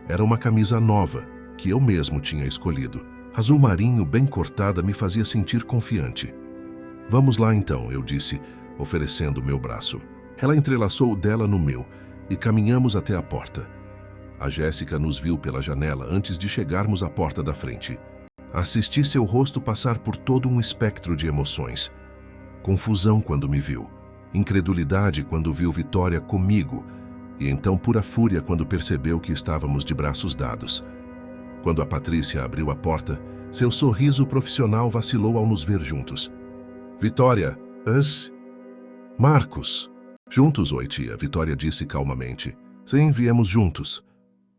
Era uma camisa nova, que eu mesmo tinha escolhido. Azul marinho bem cortada me fazia sentir confiante. Vamos lá então, eu disse, oferecendo meu braço. Ela entrelaçou o dela no meu e caminhamos até a porta. A Jéssica nos viu pela janela antes de chegarmos à porta da frente. Assisti seu rosto passar por todo um espectro de emoções. Confusão quando me viu, incredulidade quando viu Vitória comigo e então pura fúria quando percebeu que estávamos de braços dados. Quando a Patrícia abriu a porta, seu sorriso profissional vacilou ao nos ver juntos. Vitória, Marcos. Juntos, oi tia, Vitória disse calmamente. Sim, viemos juntos.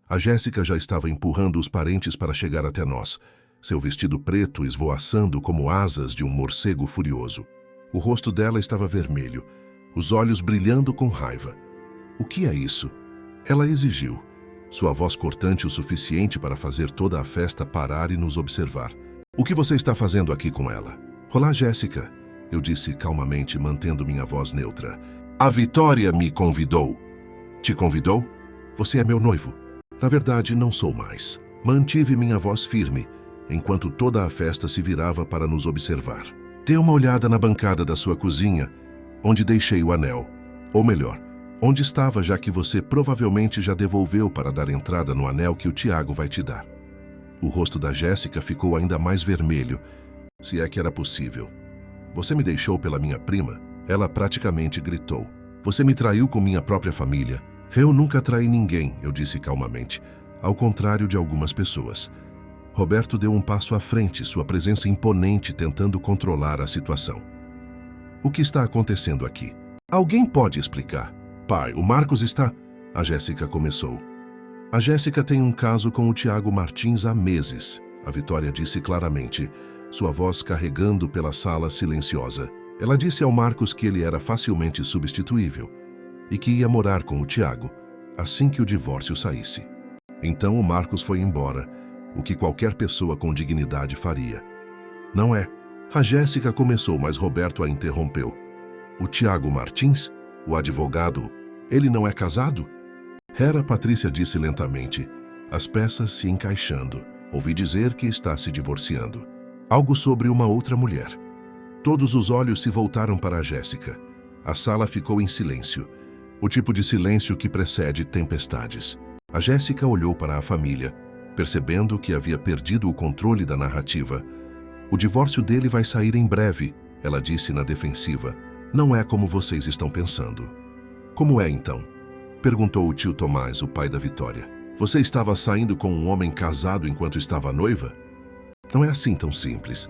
A Jéssica já estava empurrando os parentes para chegar até nós, seu vestido preto esvoaçando como asas de um morcego furioso. O rosto dela estava vermelho, os olhos brilhando com raiva. O que é isso? Ela exigiu, sua voz cortante o suficiente para fazer toda a festa parar e nos observar. O que você está fazendo aqui com ela? Olá, Jéssica, eu disse calmamente, mantendo minha voz neutra. A Vitória me convidou. Te convidou? Você é meu noivo. Na verdade, não sou mais. Mantive minha voz firme, enquanto toda a festa se virava para nos observar. Dê uma olhada na bancada da sua cozinha, onde deixei o anel. Ou melhor, onde estava, já que você provavelmente já devolveu para dar entrada no anel que o Tiago vai te dar. O rosto da Jéssica ficou ainda mais vermelho, se é que era possível. Você me deixou pela minha prima? Ela praticamente gritou. Você me traiu com minha própria família. Eu nunca traí ninguém, eu disse calmamente, ao contrário de algumas pessoas. Roberto deu um passo à frente, sua presença imponente, tentando controlar a situação. O que está acontecendo aqui? Alguém pode explicar? Pai, o Marcos está... A Jéssica começou. A Jéssica tem um caso com o Tiago Martins há meses, a Vitória disse claramente, sua voz carregando pela sala silenciosa. Ela disse ao Marcos que ele era facilmente substituível e que ia morar com o Tiago assim que o divórcio saísse. Então o Marcos foi embora, o que qualquer pessoa com dignidade faria. Não é. A Jéssica começou, mas Roberto a interrompeu. O Tiago Martins? O advogado? Ele não é casado? Era, Patrícia disse lentamente, as peças se encaixando. Ouvi dizer que está se divorciando. Algo sobre uma outra mulher. Todos os olhos se voltaram para a Jéssica. A sala ficou em silêncio. O tipo de silêncio que precede tempestades. A Jéssica olhou para a família, percebendo que havia perdido o controle da narrativa. O divórcio dele vai sair em breve, ela disse na defensiva. Não é como vocês estão pensando. Como é então? Perguntou o tio Tomás, o pai da Vitória. Você estava saindo com um homem casado enquanto estava noiva? Não é assim tão simples.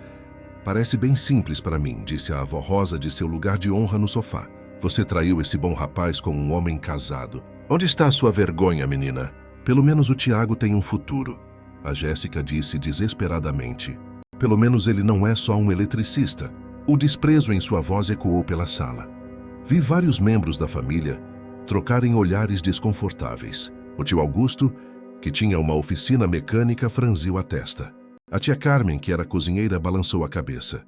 Parece bem simples para mim, disse a avó Rosa de seu lugar de honra no sofá. Você traiu esse bom rapaz com um homem casado. Onde está a sua vergonha, menina? Pelo menos o Tiago tem um futuro, a Jéssica disse desesperadamente. Pelo menos ele não é só um eletricista. O desprezo em sua voz ecoou pela sala. Vi vários membros da família trocarem olhares desconfortáveis. O tio Augusto, que tinha uma oficina mecânica, franziu a testa. A tia Carmen, que era cozinheira, balançou a cabeça.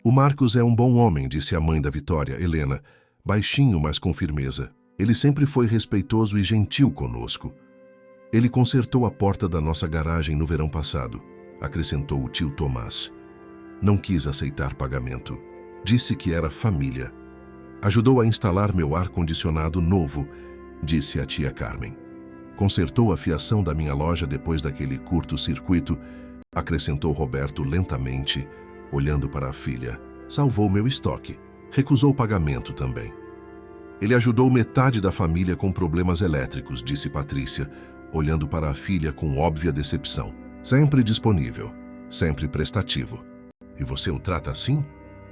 O Marcos é um bom homem, disse a mãe da Vitória, Helena, baixinho, mas com firmeza. Ele sempre foi respeitoso e gentil conosco. Ele consertou a porta da nossa garagem no verão passado, acrescentou o tio Tomás. Não quis aceitar pagamento. Disse que era família. Ajudou a instalar meu ar-condicionado novo, disse a tia Carmen. Consertou a fiação da minha loja depois daquele curto-circuito, acrescentou Roberto lentamente, olhando para a filha. Salvou meu estoque. Recusou pagamento também. Ele ajudou metade da família com problemas elétricos, disse Patrícia, olhando para a filha com óbvia decepção. Sempre disponível, sempre prestativo. E você o trata assim?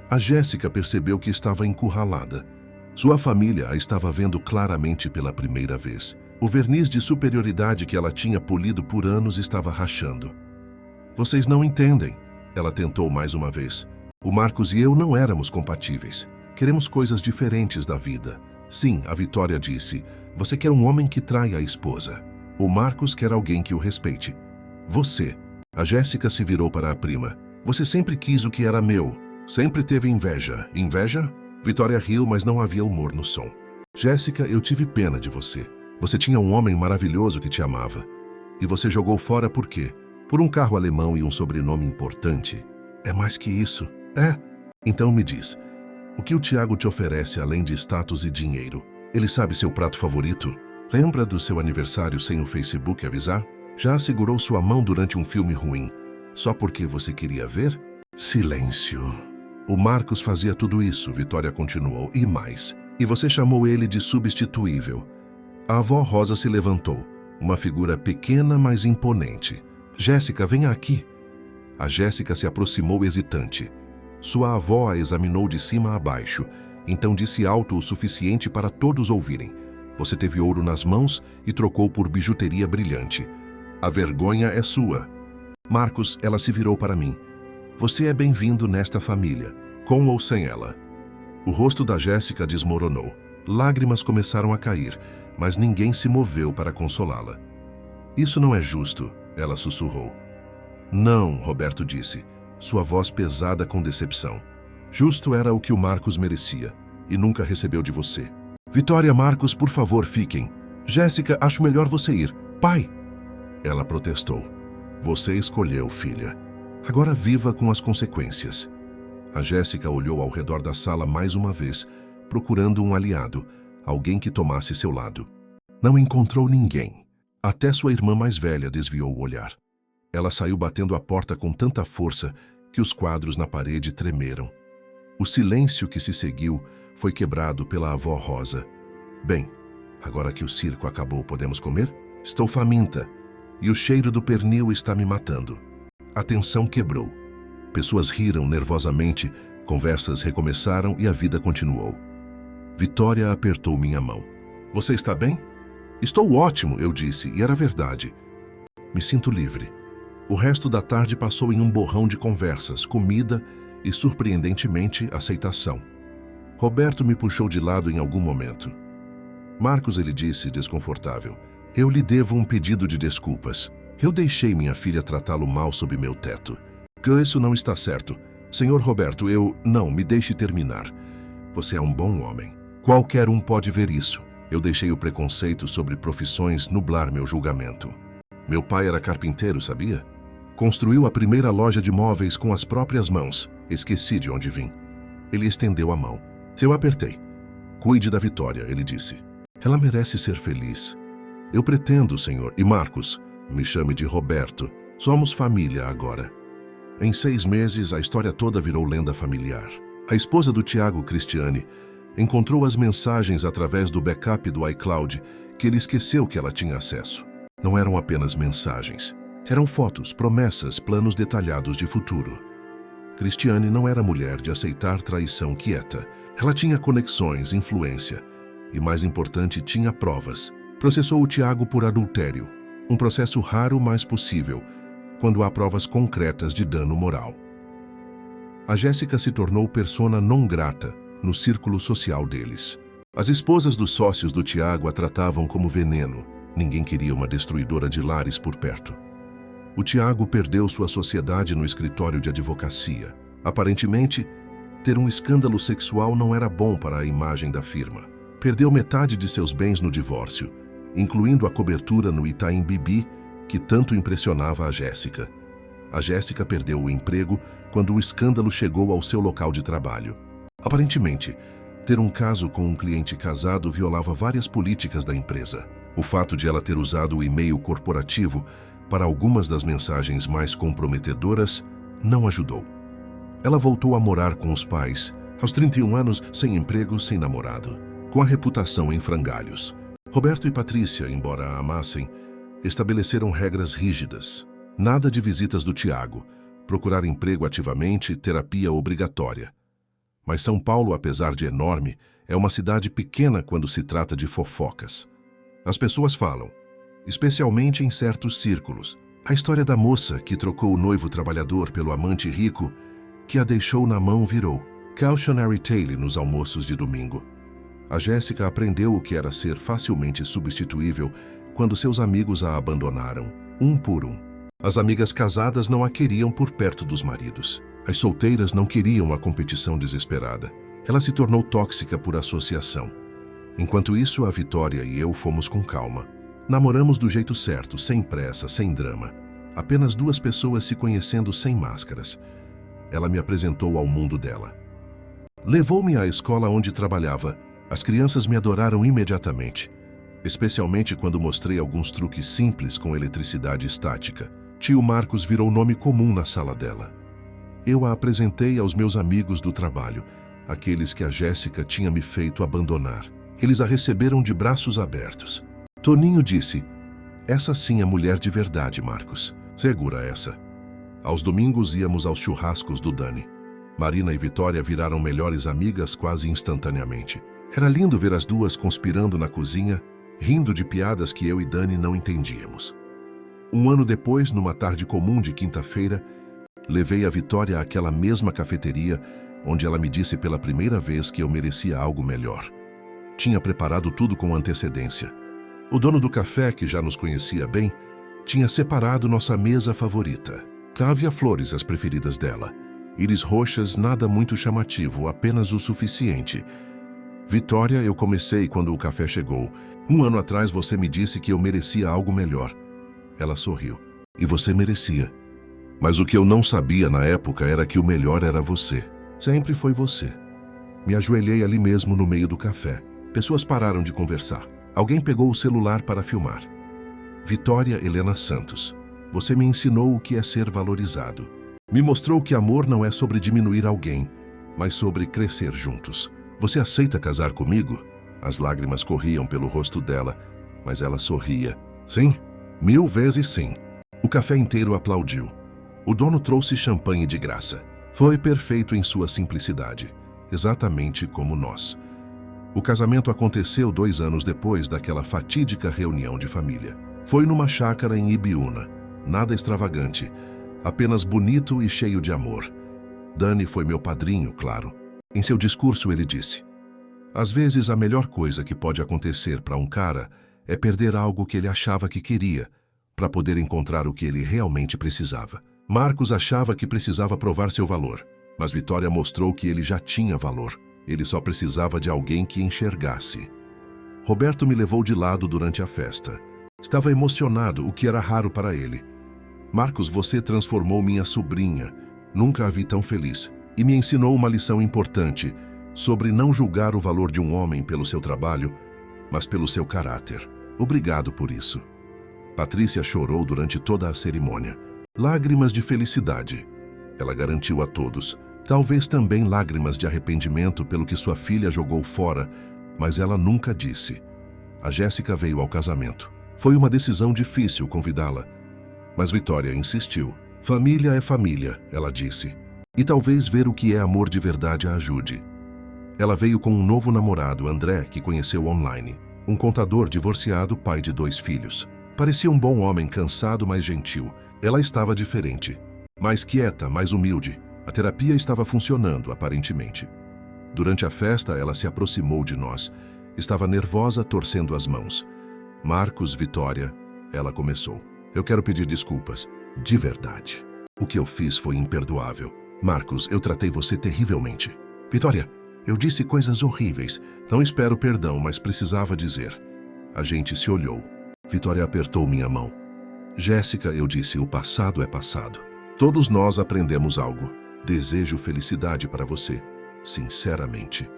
A Jéssica percebeu que estava encurralada. Sua família a estava vendo claramente pela primeira vez. O verniz de superioridade que ela tinha polido por anos estava rachando. Vocês não entendem, ela tentou mais uma vez. O Marcos e eu não éramos compatíveis. Queremos coisas diferentes da vida. Sim, a Vitória disse, você quer um homem que traia a esposa. O Marcos quer alguém que o respeite. Você. A Jéssica se virou para a prima. Você sempre quis o que era meu. Sempre teve inveja. Inveja? Vitória riu, mas não havia humor no som. Jéssica, eu tive pena de você. Você tinha um homem maravilhoso que te amava. E você jogou fora por quê? Por um carro alemão e um sobrenome importante. É mais que isso. É? Então me diz, o que o Tiago te oferece além de status e dinheiro? Ele sabe seu prato favorito? Lembra do seu aniversário sem o Facebook avisar? Já segurou sua mão durante um filme ruim, só porque você queria ver? Silêncio. O Marcos fazia tudo isso, Vitória continuou, e mais. E você chamou ele de substituível. A avó Rosa se levantou, uma figura pequena, mas imponente. Jéssica, venha aqui. A Jéssica se aproximou hesitante. Sua avó a examinou de cima a baixo, então disse alto o suficiente para todos ouvirem. Você teve ouro nas mãos e trocou por bijuteria brilhante. A vergonha é sua. Marcos, ela se virou para mim. Você é bem-vindo nesta família, com ou sem ela. O rosto da Jéssica desmoronou. Lágrimas começaram a cair, mas ninguém se moveu para consolá-la. Isso não é justo, ela sussurrou. Não, Roberto disse, sua voz pesada com decepção. Justo era o que o Marcos merecia, e nunca recebeu de você. Vitória, Marcos, por favor, fiquem. Jéssica, acho melhor você ir. Pai! Ela protestou. Você escolheu, filha. Agora viva com as consequências. A Jéssica olhou ao redor da sala mais uma vez, procurando um aliado, alguém que tomasse seu lado. Não encontrou ninguém. Até sua irmã mais velha desviou o olhar. Ela saiu batendo a porta com tanta força que os quadros na parede tremeram. O silêncio que se seguiu foi quebrado pela avó Rosa. Bem, agora que o circo acabou, podemos comer? Estou faminta, e o cheiro do pernil está me matando. A tensão quebrou. Pessoas riram nervosamente, conversas recomeçaram e a vida continuou. Vitória apertou minha mão. Você está bem? Estou ótimo, eu disse, e era verdade. Me sinto livre. O resto da tarde passou em um borrão de conversas, comida e, surpreendentemente, aceitação. Roberto me puxou de lado em algum momento. Marcos, ele disse, desconfortável, eu lhe devo um pedido de desculpas. Eu deixei minha filha tratá-lo mal sob meu teto. Isso não está certo. Senhor Roberto, Não, me deixe terminar. Você é um bom homem. Qualquer um pode ver isso. Eu deixei o preconceito sobre profissões nublar meu julgamento. Meu pai era carpinteiro, sabia? Construiu a primeira loja de móveis com as próprias mãos. Esqueci de onde vim. Ele estendeu a mão. Eu apertei. Cuide da Vitória, ele disse. Ela merece ser feliz. Eu pretendo, senhor. E Marcos, me chame de Roberto. Somos família agora. Em 6 meses, a história toda virou lenda familiar. A esposa do Tiago, Cristiane, encontrou as mensagens através do backup do iCloud que ele esqueceu que ela tinha acesso. Não eram apenas mensagens. Eram fotos, promessas, planos detalhados de futuro. Cristiane não era mulher de aceitar traição quieta. Ela tinha conexões, influência e, mais importante, tinha provas. Processou o Tiago por adultério. Um processo raro, mas possível. quando há provas concretas de dano moral. A Jéssica se tornou persona non grata no círculo social deles. As esposas dos sócios do Tiago a tratavam como veneno. Ninguém queria uma destruidora de lares por perto. O Tiago perdeu sua sociedade no escritório de advocacia. Aparentemente, ter um escândalo sexual não era bom para a imagem da firma. Perdeu metade de seus bens no divórcio, incluindo a cobertura no Itaim Bibi, que tanto impressionava a Jéssica. A Jéssica perdeu o emprego quando o escândalo chegou ao seu local de trabalho. Aparentemente, ter um caso com um cliente casado violava várias políticas da empresa. O fato de ela ter usado o e-mail corporativo para algumas das mensagens mais comprometedoras não ajudou. Ela voltou a morar com os pais, aos 31 anos, sem emprego, sem namorado, com a reputação em frangalhos. Roberto e Patrícia, embora a amassem, estabeleceram regras rígidas. Nada de visitas do Tiago, procurar emprego ativamente, terapia obrigatória. Mas São Paulo, apesar de enorme, é uma cidade pequena quando se trata de fofocas. As pessoas falam, especialmente em certos círculos, a história da moça que trocou o noivo trabalhador pelo amante rico, que a deixou na mão virou cautionary tale nos almoços de domingo. A Jéssica aprendeu o que era ser facilmente substituível quando seus amigos a abandonaram, um por um. As amigas casadas não a queriam por perto dos maridos. As solteiras não queriam a competição desesperada. Ela se tornou tóxica por associação. Enquanto isso, a Vitória e eu fomos com calma. Namoramos do jeito certo, sem pressa, sem drama. Apenas duas pessoas se conhecendo sem máscaras. Ela me apresentou ao mundo dela. Levou-me à escola onde trabalhava. As crianças me adoraram imediatamente, especialmente quando mostrei alguns truques simples com eletricidade estática. Tio Marcos virou nome comum na sala dela. Eu a apresentei aos meus amigos do trabalho, aqueles que a Jéssica tinha me feito abandonar. Eles a receberam de braços abertos. Toninho disse, essa sim é mulher de verdade, Marcos. Segura essa. Aos domingos íamos aos churrascos do Dani. Marina e Vitória viraram melhores amigas quase instantaneamente. Era lindo ver as duas conspirando na cozinha, rindo de piadas que eu e Dani não entendíamos. Um ano depois, numa tarde comum de quinta-feira, levei a Vitória àquela mesma cafeteria, onde ela me disse pela primeira vez que eu merecia algo melhor. Tinha preparado tudo com antecedência. O dono do café, que já nos conhecia bem, tinha separado nossa mesa favorita. Havia flores, as preferidas dela. Íris roxas, nada muito chamativo, apenas o suficiente. Vitória, eu comecei quando o café chegou. 1 ano atrás você me disse que eu merecia algo melhor. Ela sorriu. E você merecia. Mas o que eu não sabia na época era que o melhor era você. Sempre foi você. Me ajoelhei ali mesmo no meio do café. Pessoas pararam de conversar. Alguém pegou o celular para filmar. Vitória Helena Santos. Você me ensinou o que é ser valorizado. Me mostrou que amor não é sobre diminuir alguém, mas sobre crescer juntos. Você aceita casar comigo? As lágrimas corriam pelo rosto dela, mas ela sorria. Sim, 1000 vezes sim. O café inteiro aplaudiu. O dono trouxe champanhe de graça. Foi perfeito em sua simplicidade, exatamente como nós. O casamento aconteceu 2 anos depois daquela fatídica reunião de família. Foi numa chácara em Ibiúna. Nada extravagante, apenas bonito e cheio de amor. Dani foi meu padrinho, claro. Em seu discurso ele disse, às vezes a melhor coisa que pode acontecer para um cara é perder algo que ele achava que queria, para poder encontrar o que ele realmente precisava. Marcos achava que precisava provar seu valor, mas Vitória mostrou que ele já tinha valor. Ele só precisava de alguém que enxergasse. Roberto me levou de lado durante a festa. Estava emocionado, o que era raro para ele. Marcos, você transformou minha sobrinha. Nunca a vi tão feliz. E me ensinou uma lição importante sobre não julgar o valor de um homem pelo seu trabalho, mas pelo seu caráter. Obrigado por isso. Patrícia chorou durante toda a cerimônia. Lágrimas de felicidade. Ela garantiu a todos. Talvez também lágrimas de arrependimento pelo que sua filha jogou fora, mas ela nunca disse. A Jéssica veio ao casamento. Foi uma decisão difícil convidá-la, mas Vitória insistiu. Família é família, ela disse. E talvez ver o que é amor de verdade a ajude. Ela veio com um novo namorado, André, que conheceu online. Um contador divorciado, pai de 2 filhos. Parecia um bom homem, cansado, mas gentil. Ela estava diferente, mais quieta, mais humilde. A terapia estava funcionando, aparentemente. Durante a festa, ela se aproximou de nós. Estava nervosa, torcendo as mãos. Marcos, Vitória, ela começou. Eu quero pedir desculpas, de verdade. O que eu fiz foi imperdoável. Marcos, eu tratei você terrivelmente. Vitória, eu disse coisas horríveis. Não espero perdão, mas precisava dizer. A gente se olhou. Vitória apertou minha mão. Jéssica, eu disse, o passado é passado. Todos nós aprendemos algo. Desejo felicidade para você, sinceramente.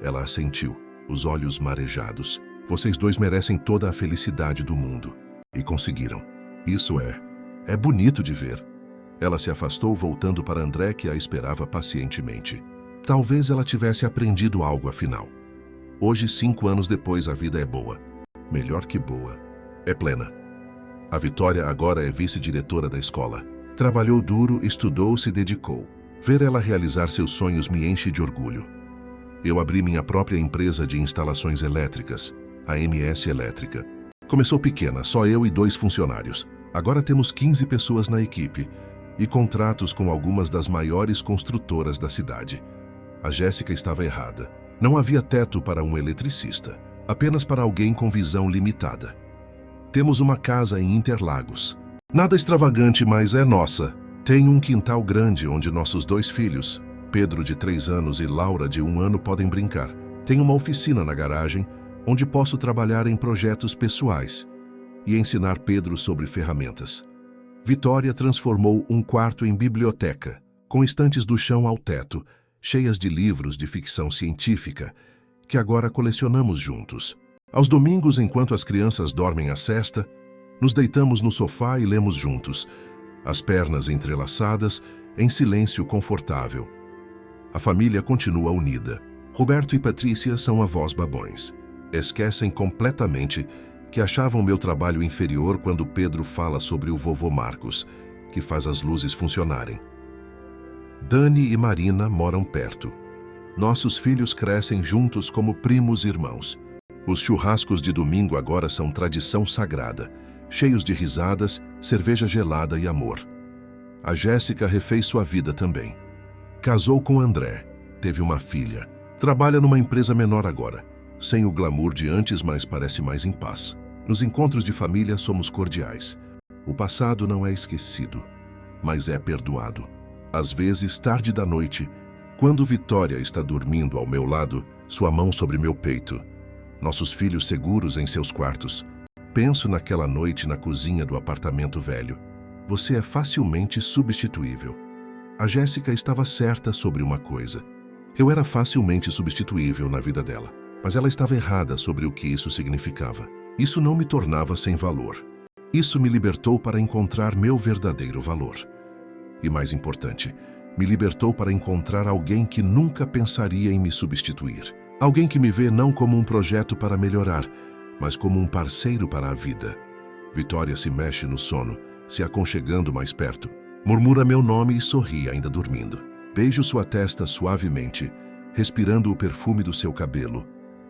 Ela assentiu, os olhos marejados. Vocês dois merecem toda a felicidade do mundo. E conseguiram. Isso é bonito de ver. Ela se afastou, voltando para André, que a esperava pacientemente. Talvez ela tivesse aprendido algo afinal. Hoje, 5 anos depois, a vida é boa. Melhor que boa. É plena. A Vitória agora é vice-diretora da escola. Trabalhou duro, estudou, se dedicou. Ver ela realizar seus sonhos me enche de orgulho. Eu abri minha própria empresa de instalações elétricas, a MS Elétrica. Começou pequena, só eu e 2 funcionários. Agora temos 15 pessoas na equipe e contratos com algumas das maiores construtoras da cidade. A Jéssica estava errada. Não havia teto para um eletricista, apenas para alguém com visão limitada. Temos uma casa em Interlagos. Nada extravagante, mas é nossa. Tem um quintal grande onde nossos 2 filhos, Pedro de 3 anos e Laura de 1 ano, podem brincar. Tem uma oficina na garagem onde posso trabalhar em projetos pessoais e ensinar Pedro sobre ferramentas. Vitória transformou um quarto em biblioteca, com estantes do chão ao teto, cheias de livros de ficção científica, que agora colecionamos juntos. Aos domingos, enquanto as crianças dormem a sesta, nos deitamos no sofá e lemos juntos, as pernas entrelaçadas, em silêncio confortável. A família continua unida. Roberto e Patrícia são avós babões. Esquecem completamente que achavam meu trabalho inferior quando Pedro fala sobre o vovô Marcos, que faz as luzes funcionarem. Dani e Marina moram perto. Nossos filhos crescem juntos como primos irmãos. Os churrascos de domingo agora são tradição sagrada, cheios de risadas, cerveja gelada e amor. A Jéssica refez sua vida também. Casou com André, teve uma filha, trabalha numa empresa menor agora, sem o glamour de antes, mas parece mais em paz. Nos encontros de família somos cordiais. O passado não é esquecido, mas é perdoado. Às vezes, tarde da noite, quando Vitória está dormindo ao meu lado, sua mão sobre meu peito, nossos filhos seguros em seus quartos, penso naquela noite na cozinha do apartamento velho. Você é facilmente substituível. A Jéssica estava certa sobre uma coisa. Eu era facilmente substituível na vida dela, mas ela estava errada sobre o que isso significava. Isso não me tornava sem valor. Isso me libertou para encontrar meu verdadeiro valor. E mais importante, me libertou para encontrar alguém que nunca pensaria em me substituir. Alguém que me vê não como um projeto para melhorar, mas como um parceiro para a vida. Vitória se mexe no sono, se aconchegando mais perto. Murmura meu nome e sorri ainda dormindo. Beijo sua testa suavemente, respirando o perfume do seu cabelo,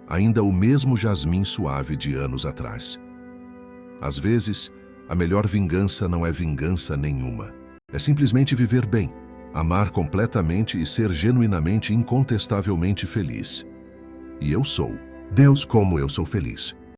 ainda o mesmo jasmim suave de anos atrás. Às vezes, a melhor vingança não é vingança nenhuma. É simplesmente viver bem, amar completamente e ser genuinamente, incontestavelmente feliz. E eu sou. Deus, como eu sou feliz.